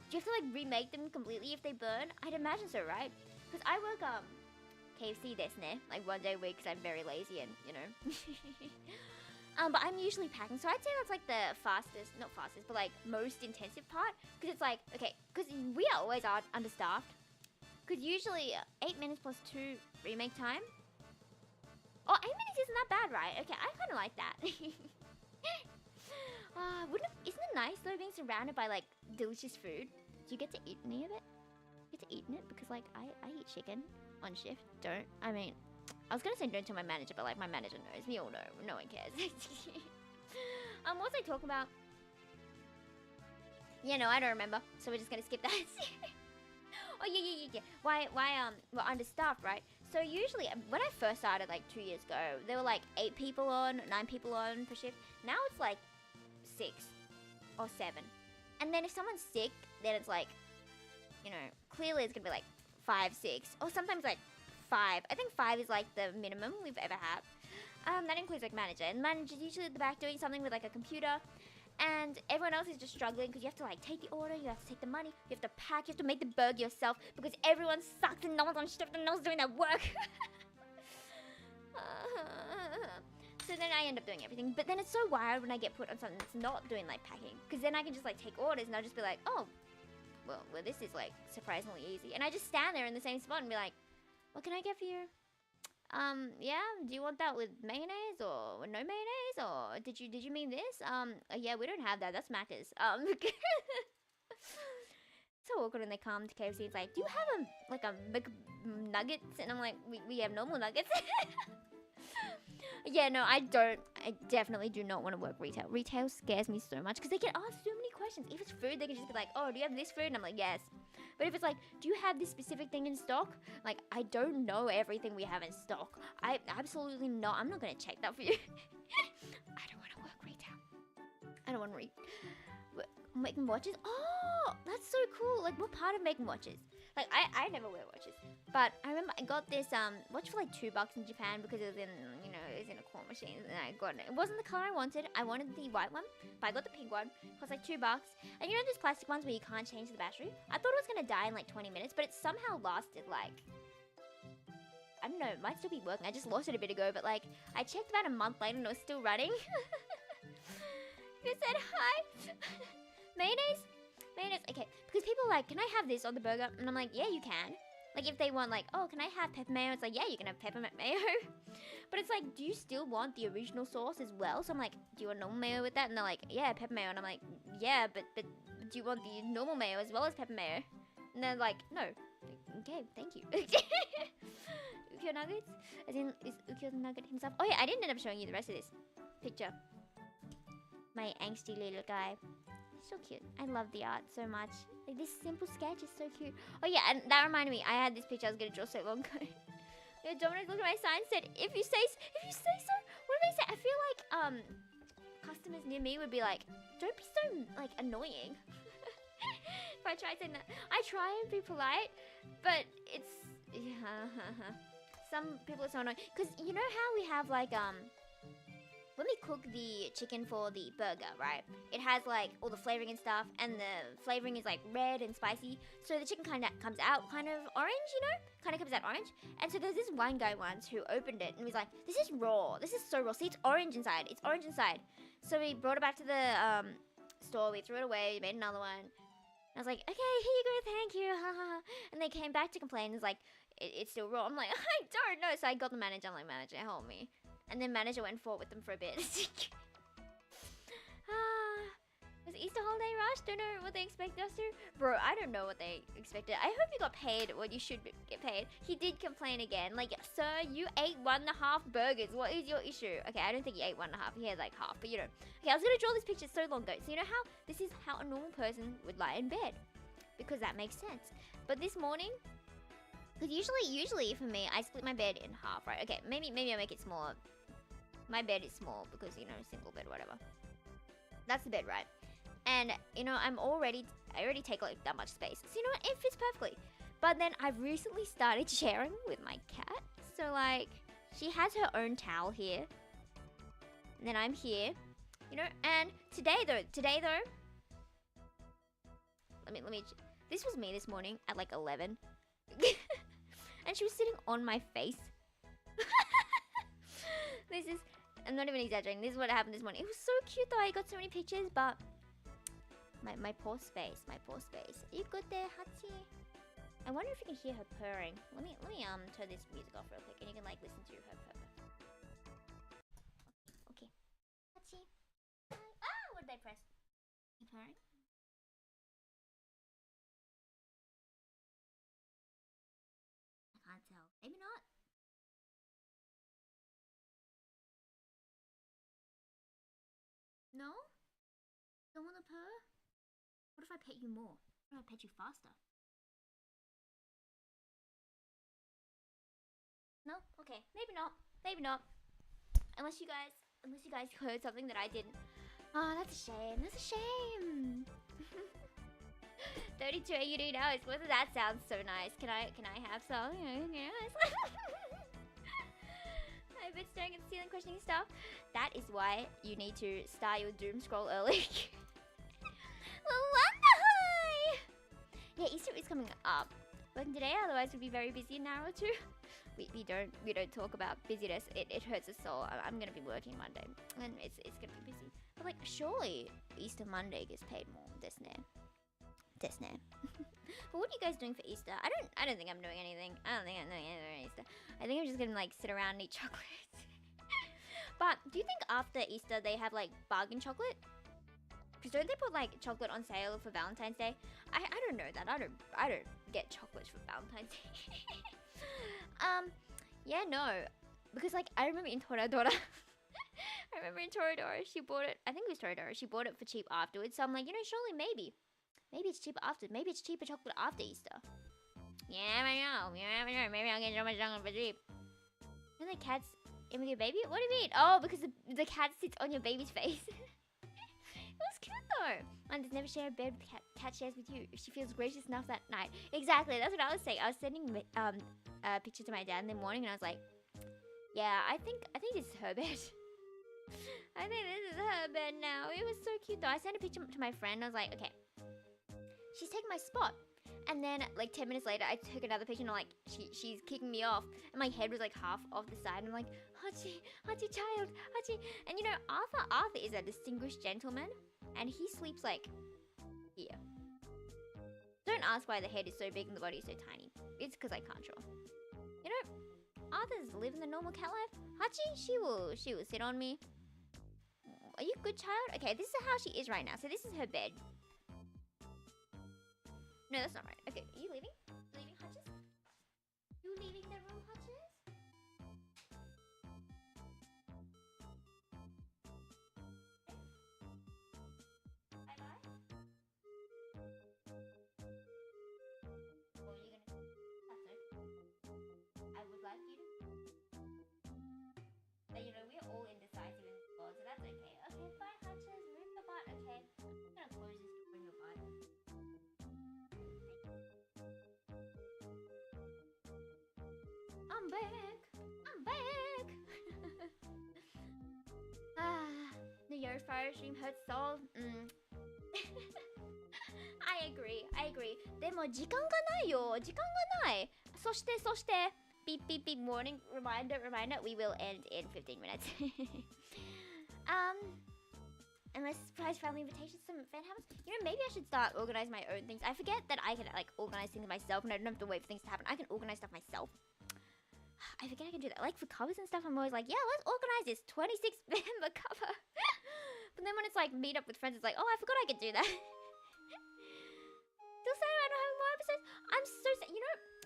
Do you have to like remake them completely if they burn? I'd imagine so, right? Because I work KFC this like 1 day a week because I'm very lazy and you know. But I'm usually packing, so I'd say that's like the not fastest, but like most intensive part. Because it's like, okay, because we are always understaffed. Because usually 8 minutes plus 2 remake time. Oh, 8 minutes isn't that bad, right? Okay, I kind of like that. Isn't it nice though being surrounded by like delicious food? Do you get to eat any of it? You get to eat it? Because like I eat chicken on shift. Don't. I mean, I was gonna say don't tell my manager, but like my manager knows. We all know. No one cares. What was I talking about? Yeah, no, I don't remember. So we're just gonna skip that. Oh yeah. Why we're understaffed, right? So usually when I first started like 2 years ago, there were like 8 people on, 9 people on per shift. Now it's like 6 or 7. And then if someone's sick, then it's like, you know, clearly it's gonna be like 5, 6, or sometimes like 5. I think 5 is like the minimum we've ever had. That includes like manager, and manager's usually at the back doing something with like a computer, and everyone else is just struggling because you have to like take the order, you have to take the money, you have to pack, you have to make the burger yourself because everyone sucks and no one's on shift and no one's doing their work. So then I end up doing everything. But then it's so wild when I get put on something that's not doing like packing. Because then I can just like take orders and I'll just be like, oh, well, this is like surprisingly easy. And I just stand there in the same spot and be like, what can I get for you? Yeah, do you want that with mayonnaise or no mayonnaise? Or did you mean this? Yeah, we don't have that. That's Macca's. So awkward when they come to KFC. It's like, do you have a McNuggets? And I'm like, we have normal nuggets. Yeah, no, I definitely do not want to work retail. Retail scares me so much because they get asked so many questions. If it's food, they can just be like, oh, do you have this food? And I'm like, yes. But if it's like, do you have this specific thing in stock? Like, I don't know everything we have in stock. I absolutely not. I'm not going to check that for you. I don't want to work retail. I don't want to making watches? Oh, that's so cool. Like, what part of making watches? Like, I never wear watches. But I remember I got this watch for like $2 in Japan because it was in, you know, it was in a claw machine and I got it. It wasn't the color I wanted. I wanted the white one, but I got the pink one. It was like $2. And you know those plastic ones where you can't change the battery? I thought it was going to die in like 20 minutes, but it somehow lasted like, I don't know, it might still be working. I just lost it a bit ago, but like, I checked about a month later and it was still running. You said hi. Mayonnaise? Mayonnaise, okay. Because people are like, can I have this on the burger? And I'm like, yeah, you can. Like, if they want like, oh, can I have pepper mayo? It's like, yeah, you can have peppermint mayo. But it's like, do you still want the original sauce as well? So I'm like, do you want normal mayo with that? And they're like, yeah, pepper mayo. And I'm like, yeah, but do you want the normal mayo as well as pepper mayo? And they're like, no. Okay, thank you. Ukyo nuggets? As in, is Ukyo the nugget himself? Oh yeah, I didn't end up showing you the rest of this picture. My angsty little guy. So cute. I love the art so much. Like, this simple sketch is so cute. Oh yeah, and that reminded me, I had this picture I was gonna draw so long ago. Yeah, Dominic looked at my sign and said, if you say so. What did they say? I feel like customers near me would be like, don't be so like annoying. If I try to I try and be polite, but it's some people are so annoying. Cause you know how we have like when we cook the chicken for the burger, right? It has like all the flavoring and stuff, and the flavoring is like red and spicy. So the chicken kind of comes out kind of orange, you know? Kind of comes out orange. And so there's this one guy once who opened it and was like, this is raw. This is so raw. See, it's orange inside. It's orange inside. So we brought it back to the store. We threw it away. We made another one. I was like, okay, here you go. Thank you. And they came back to complain. It's like, it's still raw. I'm like, I don't know. So I got the manager. I'm like, manager, help me. And then manager went and fought with them for a bit. It was Easter holiday rush? Don't know what they expected us to. Bro, I don't know what they expected. I hope you got paid what you should get paid. He did complain again. Like, sir, you ate 1.5 burgers. What is your issue? Okay, I don't think he ate 1.5. He had like half, but you know. Okay, I was going to draw this picture so long ago. So you know how this is how a normal person would lie in bed. Because that makes sense. But this morning, because usually for me, I split my bed in half, right? Okay, maybe I make it smaller. My bed is small because, you know, single bed, whatever. That's the bed, right? And, you know, I already take like that much space. So, you know what? It fits perfectly. But then I've recently started sharing with my cat. So, like, she has her own towel here. And then I'm here. You know, and today though, let me, this was me this morning at like 11. And she was sitting on my face. This is, I'm not even exaggerating. This is what happened this morning. It was so cute though. I got so many pictures, but my poor space. Are you good there, Hatsi? I wonder if you can hear her purring. Let me turn this music off real quick, and you can like listen to her purr. Okay. Hatsi. Ah, what did I press? You purring? I can't tell. Maybe not. No? Don't want to purr? What if I pet you more? What if I pet you faster? No? Okay. Maybe not. Maybe not. Unless you guys heard something that I didn't. Oh, that's a shame. That's a shame. 32 AUD hours. Whether that sounds so nice. Can I have some? Yes. I've been staring at the ceiling questioning stuff. That is why you need to start your doom scroll early. Yeah, Easter is coming up. Working today, otherwise we'll be very busy in an hour or two. we don't talk about busyness. It hurts us soul. I'm gonna be working Monday, and it's gonna be busy. But like, surely Easter Monday gets paid more. This now. But what are you guys doing for Easter? I don't think I'm doing anything. I don't think I'm doing anything on Easter. I think I'm just gonna like sit around and eat chocolates. But do you think after Easter they have like bargain chocolate? Because don't they put like chocolate on sale for Valentine's Day? I don't know that. I don't get chocolates for Valentine's Day. Yeah, no. Because like I remember in Toradora she bought it. I think it was Toradora. She bought it for cheap afterwards. So I'm like, you know, surely maybe it's cheaper after. Maybe it's cheaper chocolate after Easter. Yeah, I know. Maybe I'll get so much chocolate for cheap. And the cat's in with your baby? What do you mean? Oh, because the cat sits on your baby's face. It was cute though. Mine does never share a bed with cat shares with you if she feels gracious enough that night. Exactly, that's what I was saying. I was sending a picture to my dad in the morning and I was like, yeah, I think this is her bed. I think this is her bed now. It was so cute though. I sent a picture to my friend. I was like, okay, she's taking my spot. And then like 10 minutes later I took another picture and I'm like, she's kicking me off. And my head was like half off the side and I'm like, Hachi child, Hachi. And you know, Arthur is a distinguished gentleman and he sleeps like here. Don't ask why the head is so big and the body is so tiny. It's because I can't draw. You know, Arthur's living the normal cat life. Hachi, she will sit on me. Are you a good child? Okay, this is how she is right now. So this is her bed. No, that's not right. Okay, are you leaving? Leaving, Hutches? You leaving the room, Hutches? Bye-bye. What are you gonna... That's it. I would like you to... But you know, we're all indecisive in this world, so that's okay. Okay, bye, Hutches. Move the butt, okay? I'm gonna close this to bring your butt. I'm back! The Eurofire stream hurts soul. I agree. でも時間がないよ。時間がない。そして、beep beep beep warning reminder. We will end in 15 minutes. Unless surprise family invitations, some fan habits. You know, maybe I should start organizing my own things. I forget that I can like organize things myself and I don't have to wait for things to happen. I can organize stuff myself. I forget I can do that. Like for covers and stuff, I'm always like, yeah, let's organize this 26 member cover. But then when it's like meet up with friends, it's like, oh, I forgot I could do that. Still sad I don't have more episodes. I'm so sad.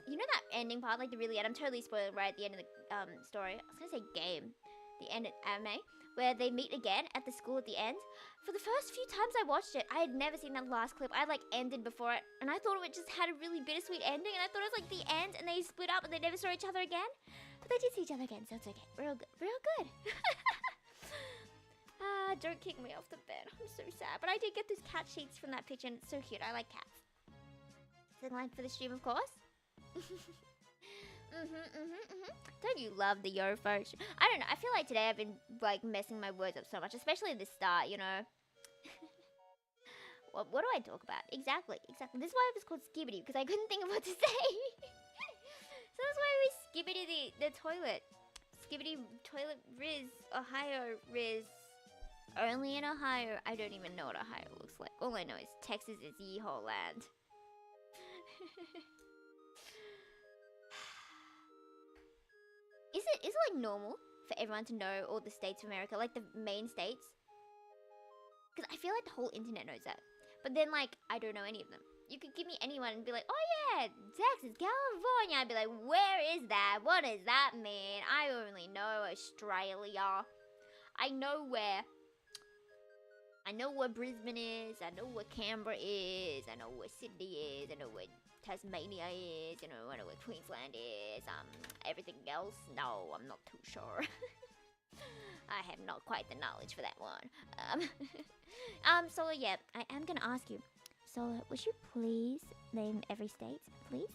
You know that ending part, like the really end. I'm totally spoiling right at the end of the story. I was gonna say game, the end of anime, where they meet again at the school at the end. For the first few times I watched it, I had never seen that last clip. I like ended before it, and I thought it just had a really bittersweet ending, and I thought it was like the end, and they split up, and they never saw each other again. But they did see each other again, so it's okay. Real good. Don't kick me off the bed. I'm so sad. But I did get those cat sheets from that picture, and it's so cute. I like cats. Is it line for the stream, of course? Don't you love the Eurofire? I don't know. I feel like today I've been like messing my words up so much, especially at the start, you know. What do I talk about? Exactly. This is why it was called Skibidi, because I couldn't think of what to say. So that's why we Skibidi the toilet. Skibidi toilet Riz. Ohio Riz. Only in Ohio. I don't even know what Ohio looks like. All I know is Texas is Yeehaw land. Is it like normal for everyone to know all the states of America, like the main states? Because I feel like the whole internet knows that. But then like, I don't know any of them. You could give me anyone and be like, oh yeah, Texas, California. I'd be like, where is that? What does that mean? I only know Australia. I know where Brisbane is. I know where Canberra is. I know where Sydney is. I know where Tasmania is. I know where Queensland is. Everything else, no, I'm not too sure. I have not quite the knowledge for that one. So yeah, I am gonna ask you. So would you please name every state? Please?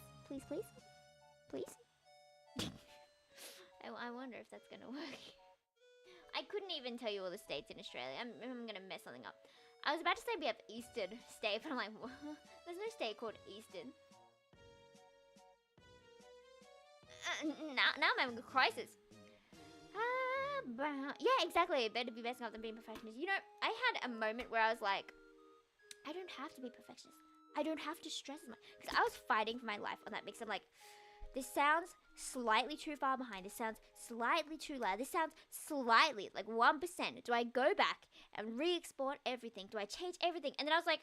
I wonder if that's gonna work. I couldn't even tell you all the states in Australia. I'm gonna mess something up. I was about to say we have Eastern state, but I'm like, what? There's no state called Eastern. now I'm having a crisis. Yeah, exactly. Better be messing up than being perfectionist. You know, I had a moment where I was like, I don't have to be perfectionist. I don't have to stress as much. Because I was fighting for my life on that mix. I'm like, this sounds slightly too far behind. This sounds slightly too loud. This sounds slightly, like 1%. Do I go back and re-export everything? Do I change everything? And then I was like,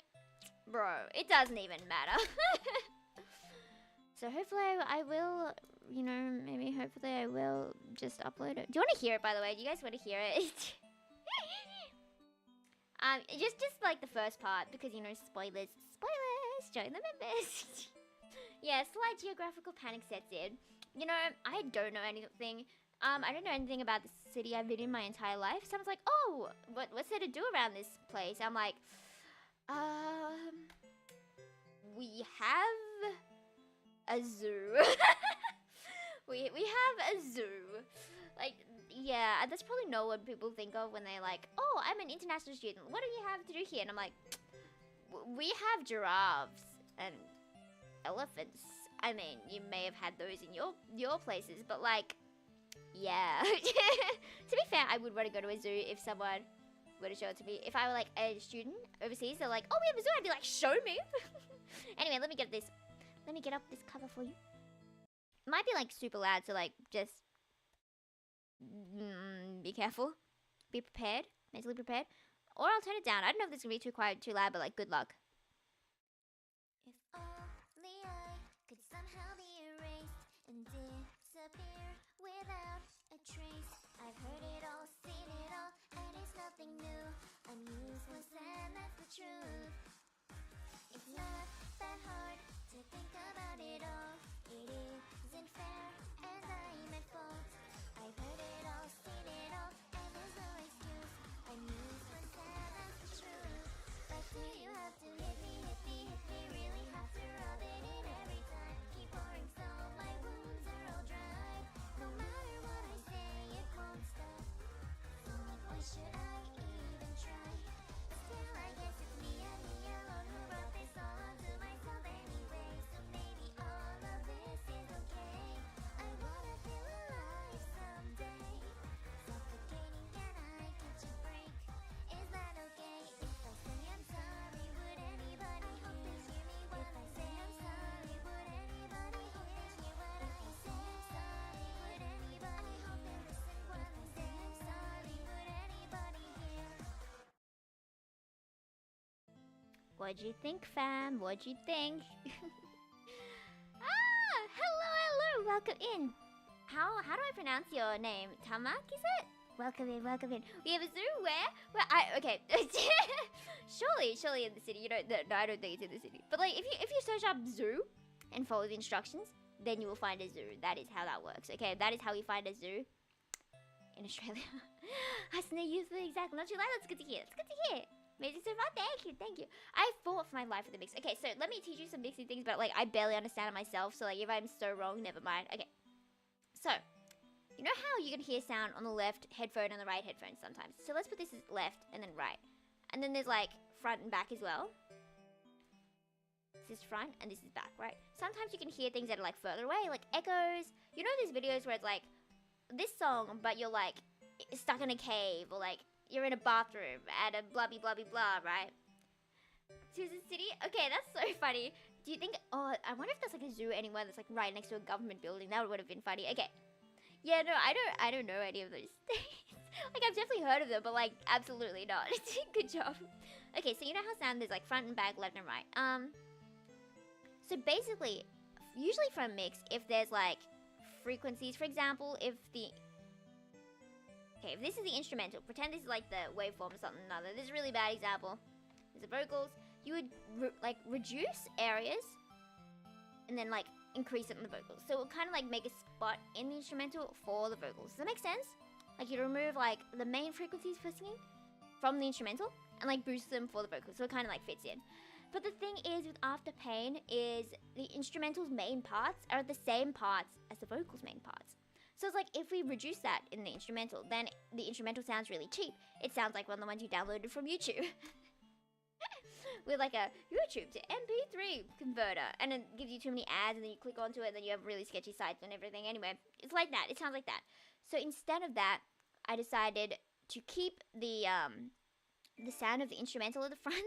bro, it doesn't even matter. So hopefully I will, you know, maybe hopefully I will just upload it. Do you want to hear it, by the way? Do you guys want to hear it? Just like the first part, because, you know, spoilers. Spoilers! Join the members! Yeah, slight geographical panic sets in. You know, I don't know anything. I don't know anything about the city I've been in my entire life. Someone's like, oh, what's there to do around this place? I'm like, we have a zoo. we have a zoo. Like, yeah, that's probably not what people think of when they're like, oh, I'm an international student. What do you have to do here? And I'm like, we have giraffes and elephants. I mean, you may have had those in your places, but like, yeah. To be fair, I would want to go to a zoo if someone were to show it to me. If I were like a student overseas, they're like, oh, we have a zoo. I'd be like, show me. Anyway, let me get this. Let me get up this cover for you. It might be like super loud, so like just be careful. Be prepared. Mentally prepared. Or I'll turn it down. I don't know if this is going to be too quiet, too loud, but like good luck. If only I could somehow be erased and disappear without a trace. I've heard it all, seen it all, and it's nothing new. I'm useless and that's the truth. It's not that hard to think about it all. It isn't fair and I'm at fault. I've heard it all, seen it all, and there's no excuse. I'm useless and that's the truth. But do you have to hit me, really have to rub it in every time? Keep pouring so my wounds are all dry. No matter what I say, it won't stop. So like, why should I even try? Still, I guess it's me and me alone who brought this all onto myself anyway. So maybe all of this is okay. I wanna feel alive someday. Suffocating, can I catch a break? Is that okay if I say I'm sorry? Would anybody hear me when I say I'm sorry? Would anybody hear what I say? I'm sorry. Would anybody hope they listen when I say I'm sorry? Would anybody hear? What'd you think, fam? What'd you think? Hello, welcome in. How do I pronounce your name? Tamak, is it? Welcome in. We have a zoo where okay. surely in the city. You don't. No, I don't think it's in the city. But like, if you search up zoo and follow the instructions, then you will find a zoo. That is how that works. Okay, that is how we find a zoo in Australia. Hasn't used the exact not you like. That's good to hear. Amazing so far. Thank you. I fought for my life with the mix. Okay, so let me teach you some mixing things, but like I barely understand it myself. So like if I'm so wrong, never mind. Okay. So, you know how you can hear sound on the left headphone and the right headphone sometimes? So let's put this as left and then right. And then there's like front and back as well. This is front and this is back, right? Sometimes you can hear things that are like further away, like echoes. You know those videos where it's like this song, but you're like stuck in a cave, or like you're in a bathroom at a blah blah blah blah, right? Susan City? Okay, that's so funny. Do you think, oh, I wonder if there's like a zoo anywhere that's like right next to a government building. That would have been funny. Okay. Yeah, no, I don't know any of those things. Like, I've definitely heard of them, but like, absolutely not. Good job. Okay, so you know how sound there's like front and back, left and right. So basically, usually for a mix, if there's like frequencies, for example, if this is the instrumental, pretend this is like the waveform or something or another. This is a really bad example. There's the vocals. You would reduce areas and then like increase it in the vocals. So it would kind of like make a spot in the instrumental for the vocals. Does that make sense? Like you remove like the main frequencies for singing from the instrumental and like boost them for the vocals. So it kind of like fits in. But the thing is with After Pain is the instrumental's main parts are the same parts as the vocals' main parts. So it's like if we reduce that in the instrumental, then the instrumental sounds really cheap. It sounds like one of the ones you downloaded from YouTube. with like a YouTube to MP3 converter, and it gives you too many ads, and then you click onto it, and then you have really sketchy sites and everything. Anyway, it's like that. It sounds like that. So instead of that, I decided to keep the sound of the instrumental at the front,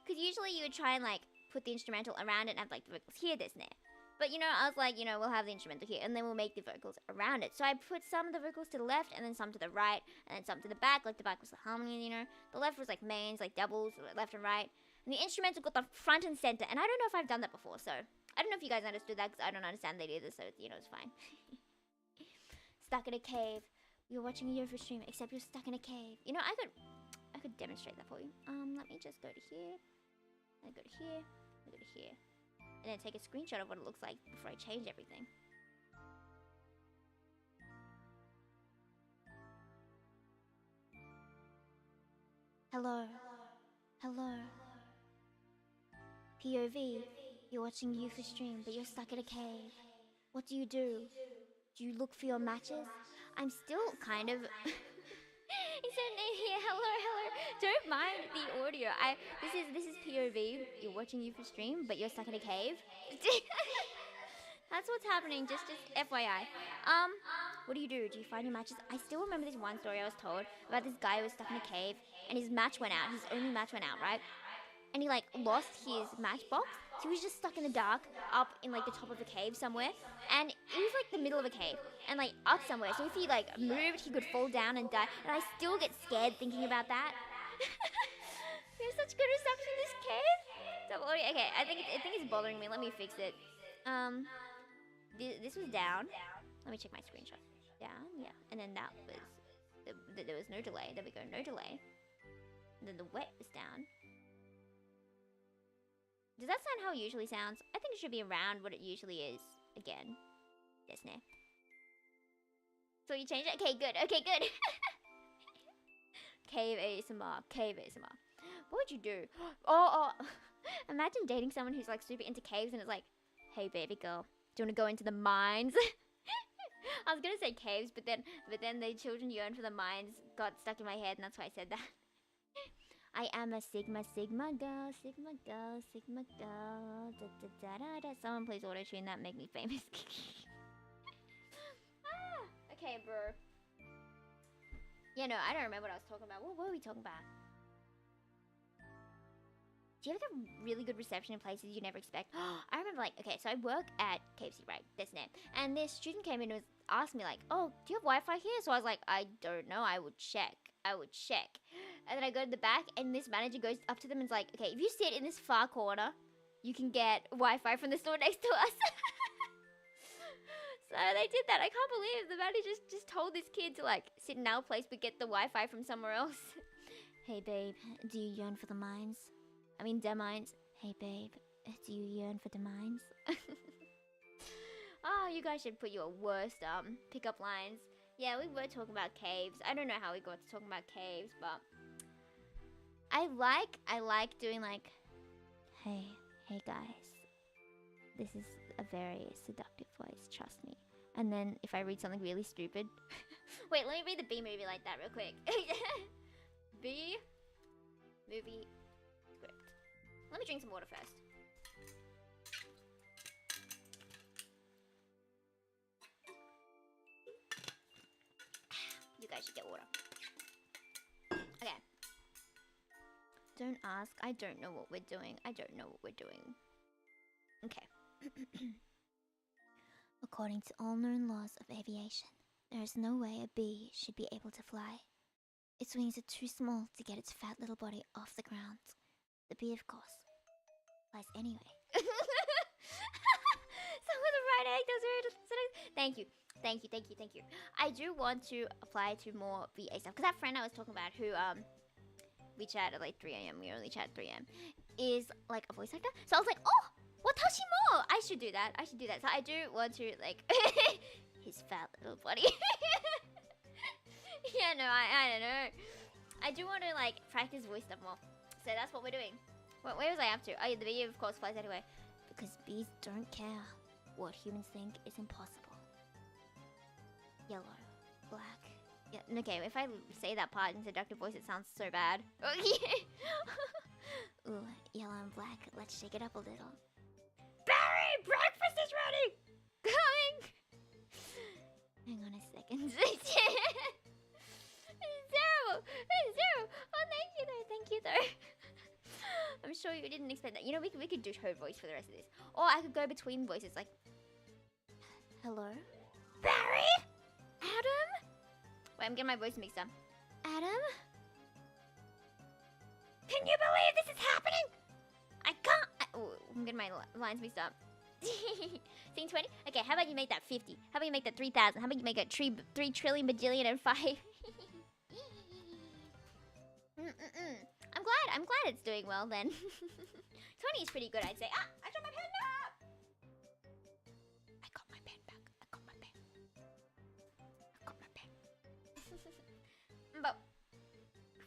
because usually you would try and like put the instrumental around it and have like the vocals here, this, and there. But you know, I was like, you know, we'll have the instrumental here, and then we'll make the vocals around it. So I put some of the vocals to the left, and then some to the right, and then some to the back. Like the back was the harmony, you know. The left was like mains, like doubles, left and right. And the instrumental got the front and center. And I don't know if I've done that before, so I don't know if you guys understood that, because I don't understand that either. So you know, it's fine. Stuck in a cave. You're watching a Yufu stream, except you're stuck in a cave. You know, I could demonstrate that for you. Let me just go to here. I go to here. I go to here. And then take a screenshot of what it looks like before I change everything. Hello. Hello. POV. You're watching Yufu stream, but you're stuck in a cave. What do? Do you look for your matches? I'm still kind of... He said here, hello. Don't mind the audio. This is POV. You're watching Yufu stream, but you're stuck in a cave. That's what's happening. Just FYI. What do? Do you find your matches? I still remember this one story I was told about this guy who was stuck in a cave, and his match went out. His only match went out, right? And he like lost his matchbox. So he was just stuck in the dark, up in like the top of a cave somewhere, and it was like the middle of a cave, and like up somewhere. So if he like moved, he could fall down and die. And I still get scared thinking about that. We have such good reception in this cave. Okay, I think it's bothering me. Let me fix it. This was down. Let me check my screenshot. Down, yeah, and then that was there was no delay. There we go, no delay. And then the wet was down. Does that sound how it usually sounds? I think it should be around what it usually is. Again. Yes, no. So you changed it? Okay, good. Okay, good. Cave ASMR. Cave ASMR. What would you do? Oh. Imagine dating someone who's like super into caves and it's like, hey, baby girl, do you want to go into the mines? I was gonna say caves, but then the children yearn for the mines got stuck in my head, and that's why I said that. I am a Sigma girl, Sigma girl. Da. Someone please auto-tune that, make me famous. Okay, bro. Yeah, no, I don't remember what I was talking about. What were we talking about? Do you ever get really good reception in places you never expect? I remember, like, okay, so I work at KFC, right? That's it. And this student came in and asked me, like, oh, do you have Wi-Fi here? So I was like, I don't know, I would check. And then I go to the back, and this manager goes up to them and is like, okay, if you sit in this far corner, you can get Wi-Fi from the store next to us. So they did that. I can't believe the manager just told this kid to, like, sit in our place but get the Wi-Fi from somewhere else. Hey, babe, do you yearn for the mines? I mean, the mines. Hey, babe, do you yearn for the mines? Oh, you guys should put your worst pickup lines. Yeah, we were talking about caves. I don't know how we got to talking about caves, but I like doing like, hey guys, this is a very seductive voice, trust me. And then if I read something really stupid, wait, let me read the B movie like that real quick. B movie script. Let me drink some water first. You guys should get water. Okay. Don't ask. I don't know what we're doing. Okay. According to all known laws of aviation, there is no way a bee should be able to fly. Its wings are too small to get its fat little body off the ground. The bee, of course, flies anyway. Some of the right actors. Thank you. I do want to apply to more VA stuff, because that friend I was talking about who we chat at like 3 a.m. We only chat at 3 a.m. is like a voice actor. So I was like, oh, watashi mo! I should do that. So I do want to like his fat little body. Yeah, no, I don't know. I do want to like practice voice stuff more. So that's what we're doing. Where was I up to? Oh yeah, the video of course flies anyway. Because bees don't care what humans think is impossible. Yellow, black. Yeah, okay, if I say that part in seductive voice, it sounds so bad. Okay. Ooh, yellow and black. Let's shake it up a little. Barry, breakfast is ready! Coming! Hang on a second. It's terrible! It's terrible! Oh, thank you though, thank you though. I'm sure you didn't expect that. You know, we could do her voice for the rest of this. Or I could go between voices, like... Hello? Barry? Adam? Wait, I'm getting my voice mixed up. Adam? Can you believe this is happening? I can't... oh, I'm getting my lines mixed up. Scene 20? Okay, how about you make that 50? How about you make that 3,000? How about you make it 3 trillion bajillion and 5? I'm glad it's doing well then. 20 is pretty good, I'd say. Ah, I dropped my pen back. I got my pen back. I got my pen. I got my pen. But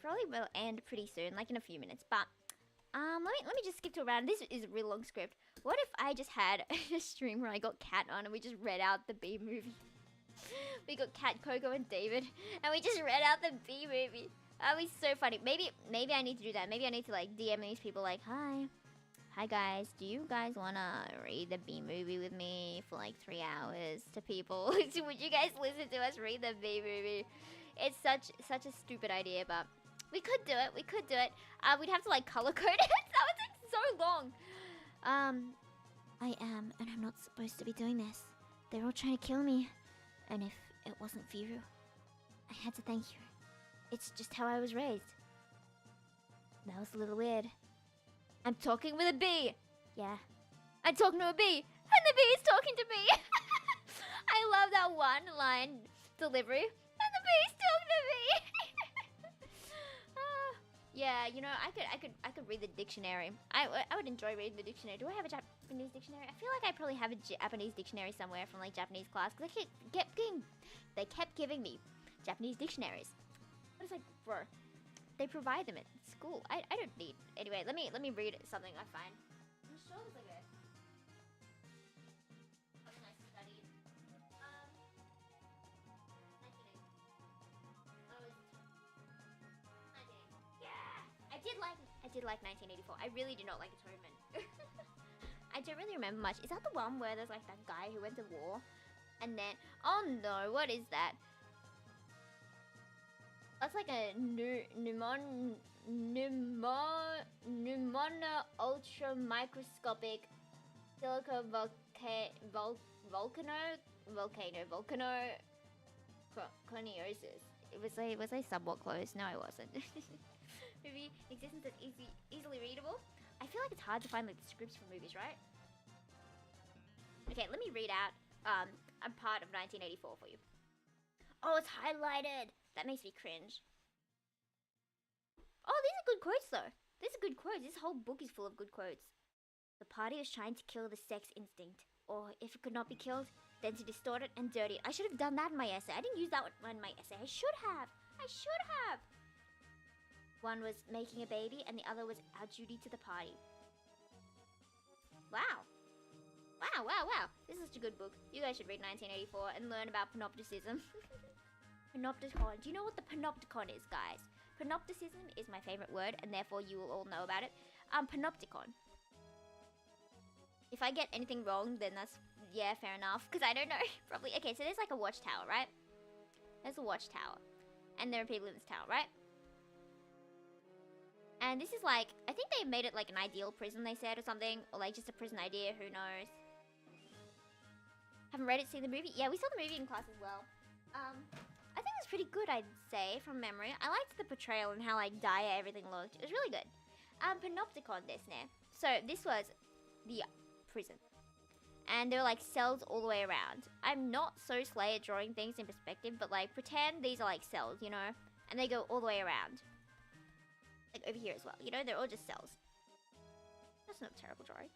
probably will end pretty soon, like in a few minutes. But let me just skip to a round. This is a real long script. What if I just had a stream where I got Kat on and we just read out the B movie? We got Kat, Coco, and David, and we just read out the B movie. That'd be so funny. Maybe I need to do that. Maybe I need to like DM these people like, hi guys, do you guys wanna read the B movie with me for like 3 hours to people? Would you guys listen to us read the B movie? It's such a stupid idea, but we could do it. We could do it. We'd have to like color code it. That would take so long. I am, and I'm not supposed to be doing this. They're all trying to kill me, and if it wasn't for you, I had to thank you. It's just how I was raised. That was a little weird. I'm talking with a bee. Yeah. I'm talking to a bee. And the bee is talking to me. I love that one line delivery. And the bee is talking to me. Yeah, you know, I could read the dictionary. I would enjoy reading the dictionary. Do I have a Japanese dictionary? I feel like I probably have a Japanese dictionary somewhere from like Japanese class, because they kept giving me Japanese dictionaries. I was like, bro, they provide them at school. I don't need. Anyway, let me read something I find. I'm sure there's like a something I studied. 1980. Yeah, I did like 1984. I really did not like Atonement. I don't really remember much. Is that the one where there's like that guy who went to war, and then oh no, what is that? That's like a pneumona ultra microscopic silica volcanoconiosis. Was I somewhat close? No, I wasn't. Movie existence is easily readable. I feel like it's hard to find like the scripts for movies, right? Okay, let me read out a part of 1984 for you. Oh, it's highlighted. That makes me cringe. Oh, these are good quotes though. These are good quotes. This whole book is full of good quotes. The party was trying to kill the sex instinct. Or if it could not be killed, then to distort it and dirty it. I should have done that in my essay. I didn't use that one in my essay. I should have. One was making a baby and the other was our duty to the party. Wow. Wow. This is such a good book. You guys should read 1984 and learn about panopticism. Panopticon. Do you know what the panopticon is, guys? Panopticism is my favorite word, and therefore you will all know about it. Panopticon. If I get anything wrong, then that's, yeah, fair enough. Because I don't know. Probably. Okay, so there's like a watchtower, right? There's a watchtower. And there are people in this tower, right? And this is like, I think they made it like an ideal prison, they said, or something. Or like just a prison idea, who knows. Haven't read it, seen the movie? Yeah, we saw the movie in class as well. I think it was pretty good, I'd say, from memory. I liked the portrayal and how, like, dire everything looked. It was really good. Panopticon desu ne. So, this was the prison. And there were, like, cells all the way around. I'm not so slay at drawing things in perspective, but, like, pretend these are, like, cells, you know? And they go all the way around. Like, over here as well, you know? They're all just cells. That's not a terrible drawing.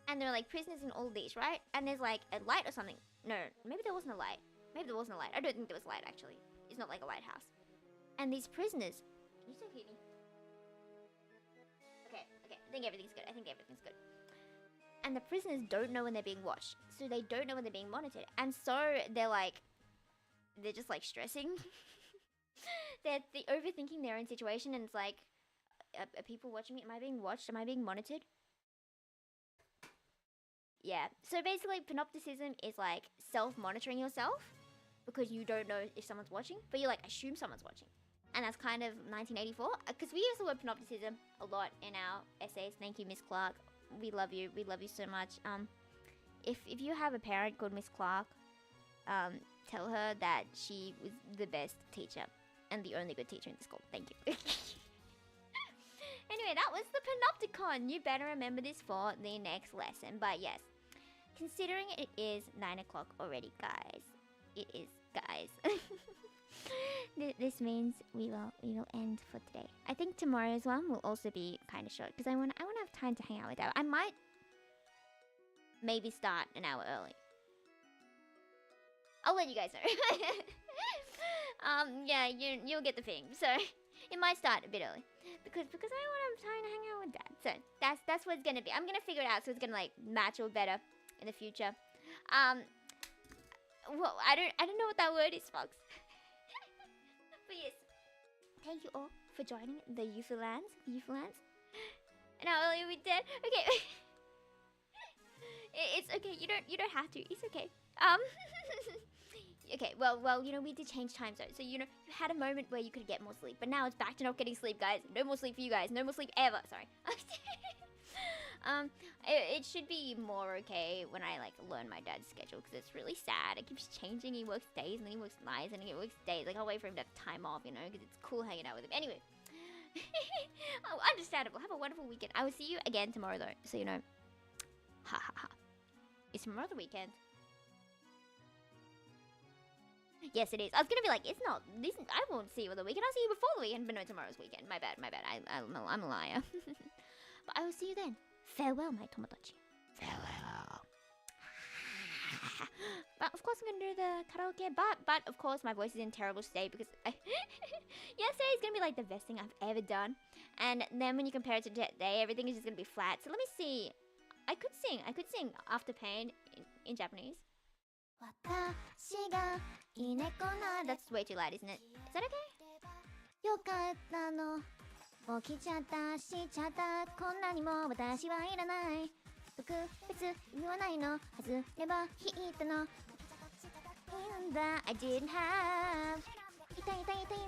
And there are, like, prisoners in all these, right? And there's, like, a light or something. No, maybe there wasn't a light. Maybe there wasn't a light. I don't think there was light, actually. It's not like a lighthouse. And these prisoners... Can you still hear me? Okay. I think everything's good. And the prisoners don't know when they're being watched. So they don't know when they're being monitored. And so they're like... They're just, like, stressing. they're overthinking their own situation. And it's like... are people watching me? Am I being watched? Am I being monitored? Yeah. So basically, panopticism is like self-monitoring yourself because you don't know if someone's watching, but you like assume someone's watching. And that's kind of 1984, because we use the word panopticism a lot in our essays. Thank you, Miss Clark. We love you. We love you so much. If you have a parent called Miss Clark, tell her that she was the best teacher and the only good teacher in the school. Thank you. Anyway, that was the panopticon. You better remember this for the next lesson. But yes, considering it is 9 o'clock already, guys. It is, guys. This means we will end for today. I think tomorrow's one will also be kind of short because I want to have time to hang out with Dad. I might maybe start an hour early. I'll let you guys know. Yeah, you'll get the thing. So it might start a bit early because I want to have time to hang out with Dad. So that's what it's gonna be. I'm gonna figure it out so it's gonna like match all better in the future. Well, I don't know what that word is, Fox. But yes, thank you all for joining the Yufu Lands. And how early we did. Okay. It's okay. You don't have to. It's okay. Okay. Well. We did change time zone, so you had a moment where you could get more sleep, but now it's back to not getting sleep, guys. No more sleep for you guys. No more sleep ever. Sorry. It should be more okay when I like learn my dad's schedule because it's really sad. It keeps changing. He works days and then he works nights and he works days. Like I'll wait for him to have time off, because it's cool hanging out with him. Anyway, oh, understandable. Have a wonderful weekend. I will see you again tomorrow though, so you know. Ha ha ha. Is tomorrow the weekend? Yes, it is. I was gonna be like, it's not. I won't see you on the weekend. I'll see you before the weekend, but no, tomorrow's weekend. My bad. I'm a liar. But I will see you then. Farewell, my tomodachi. Farewell. But of course I'm gonna do the karaoke. But of course my voice is in terrible state because yesterday is gonna be like the best thing I've ever done. And then when you compare it to today, everything is just gonna be flat. So let me see. I could sing After Pain in Japanese. That's way too loud, isn't it? Is that okay? よかったのもう来ちゃったしちゃったこんなにも私はいらない特別言わないの外れば引いたの In the I didn't have 痛い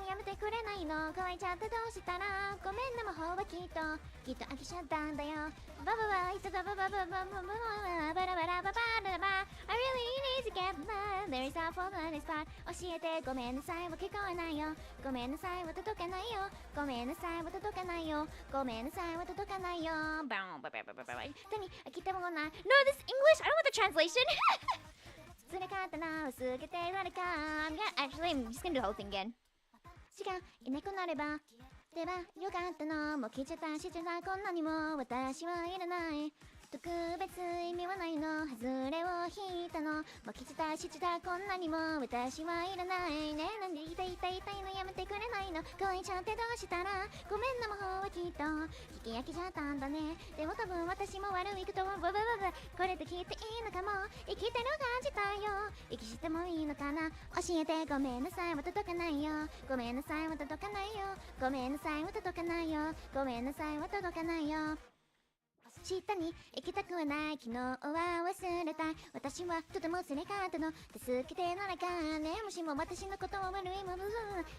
やめてくれないの乾いちゃってどうしたらごめんね魔法はきっと飽きちゃったんだよバババいつだバババババババラバラババラバ I really need to get mad There is a fault on this part 教えてごめんなさいは聞こえないよごめんなさいは届かないよごめんなさいは届かないよごめんなさいは届かないよバンババババババ手に飽きたものない No, this English! I don't want the translation! 忘れ方な忘れて誰か Actually, I'm just gonna do the whole thing again 私がいなくなればではよかったのもう来ちゃったしちゃったこんなにも私はいらない特別意味はないの外れを引いたのもう来ちゃったしちゃったこんなにも私はいらないねなんで痛いのやめてくれないの恋ちゃってどうしたらごめんな魔法はきっと聞き飽きちゃったんだねでも多分私も悪いことをこれで聞いていいのかも生きてる感じたよ息してもいいのかな教えてごめんなさいは届かないよごめんなさいは届かないよごめんなさいは届かないよごめんなさいは届かないよ下に行きたくはない昨日は忘れたい私はとてもすれかったの助けてならかねもしも私のことを悪いもの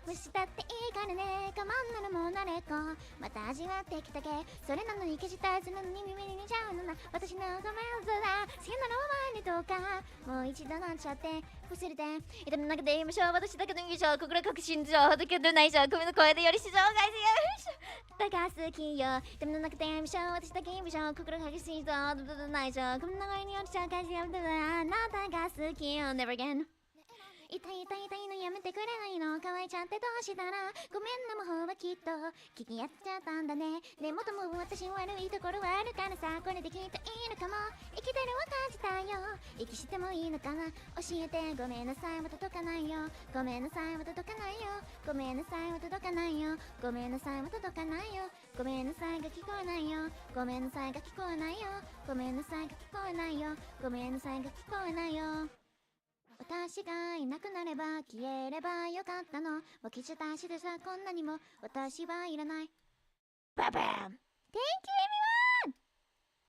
無視だっていいからね我慢ならもう慣れっこまた味わってきたけそれなのに消したはずなのに耳にちゃうのな私のごめんずだ好きなの前にどうかもう一度なっちゃって忘れて痛みの中で言いましょう私だけの優勝心確信上だけどないじゃん首の声でより市場外せよだから好きよ痛みの中で言いましょう私だけ言いましょう心激しいぞどどどないじゃんこんな声により紹介しようあなたが好きよ Never again 痛いのやめてくれないの乾いちゃってどうしたらごめんな魔法はきっと聞きやっちゃったんだねでもとも私悪いところはあるからさこれできっといいのかも生きてるは感じたよ息してもいいのかな教えてごめんなさいは届かないよごめんなさいは届かないよごめんなさいは届かないよごめんなさいは届かないよごめんなさいが聞こえないよごめんなさいが聞こえないよごめんなさいが聞こえないよごめんなさいが聞こえないよ私がいなくなれば消えればよかったのもう来ちゃったしでさこんなにも私はいらない Ba-bam. Thank you,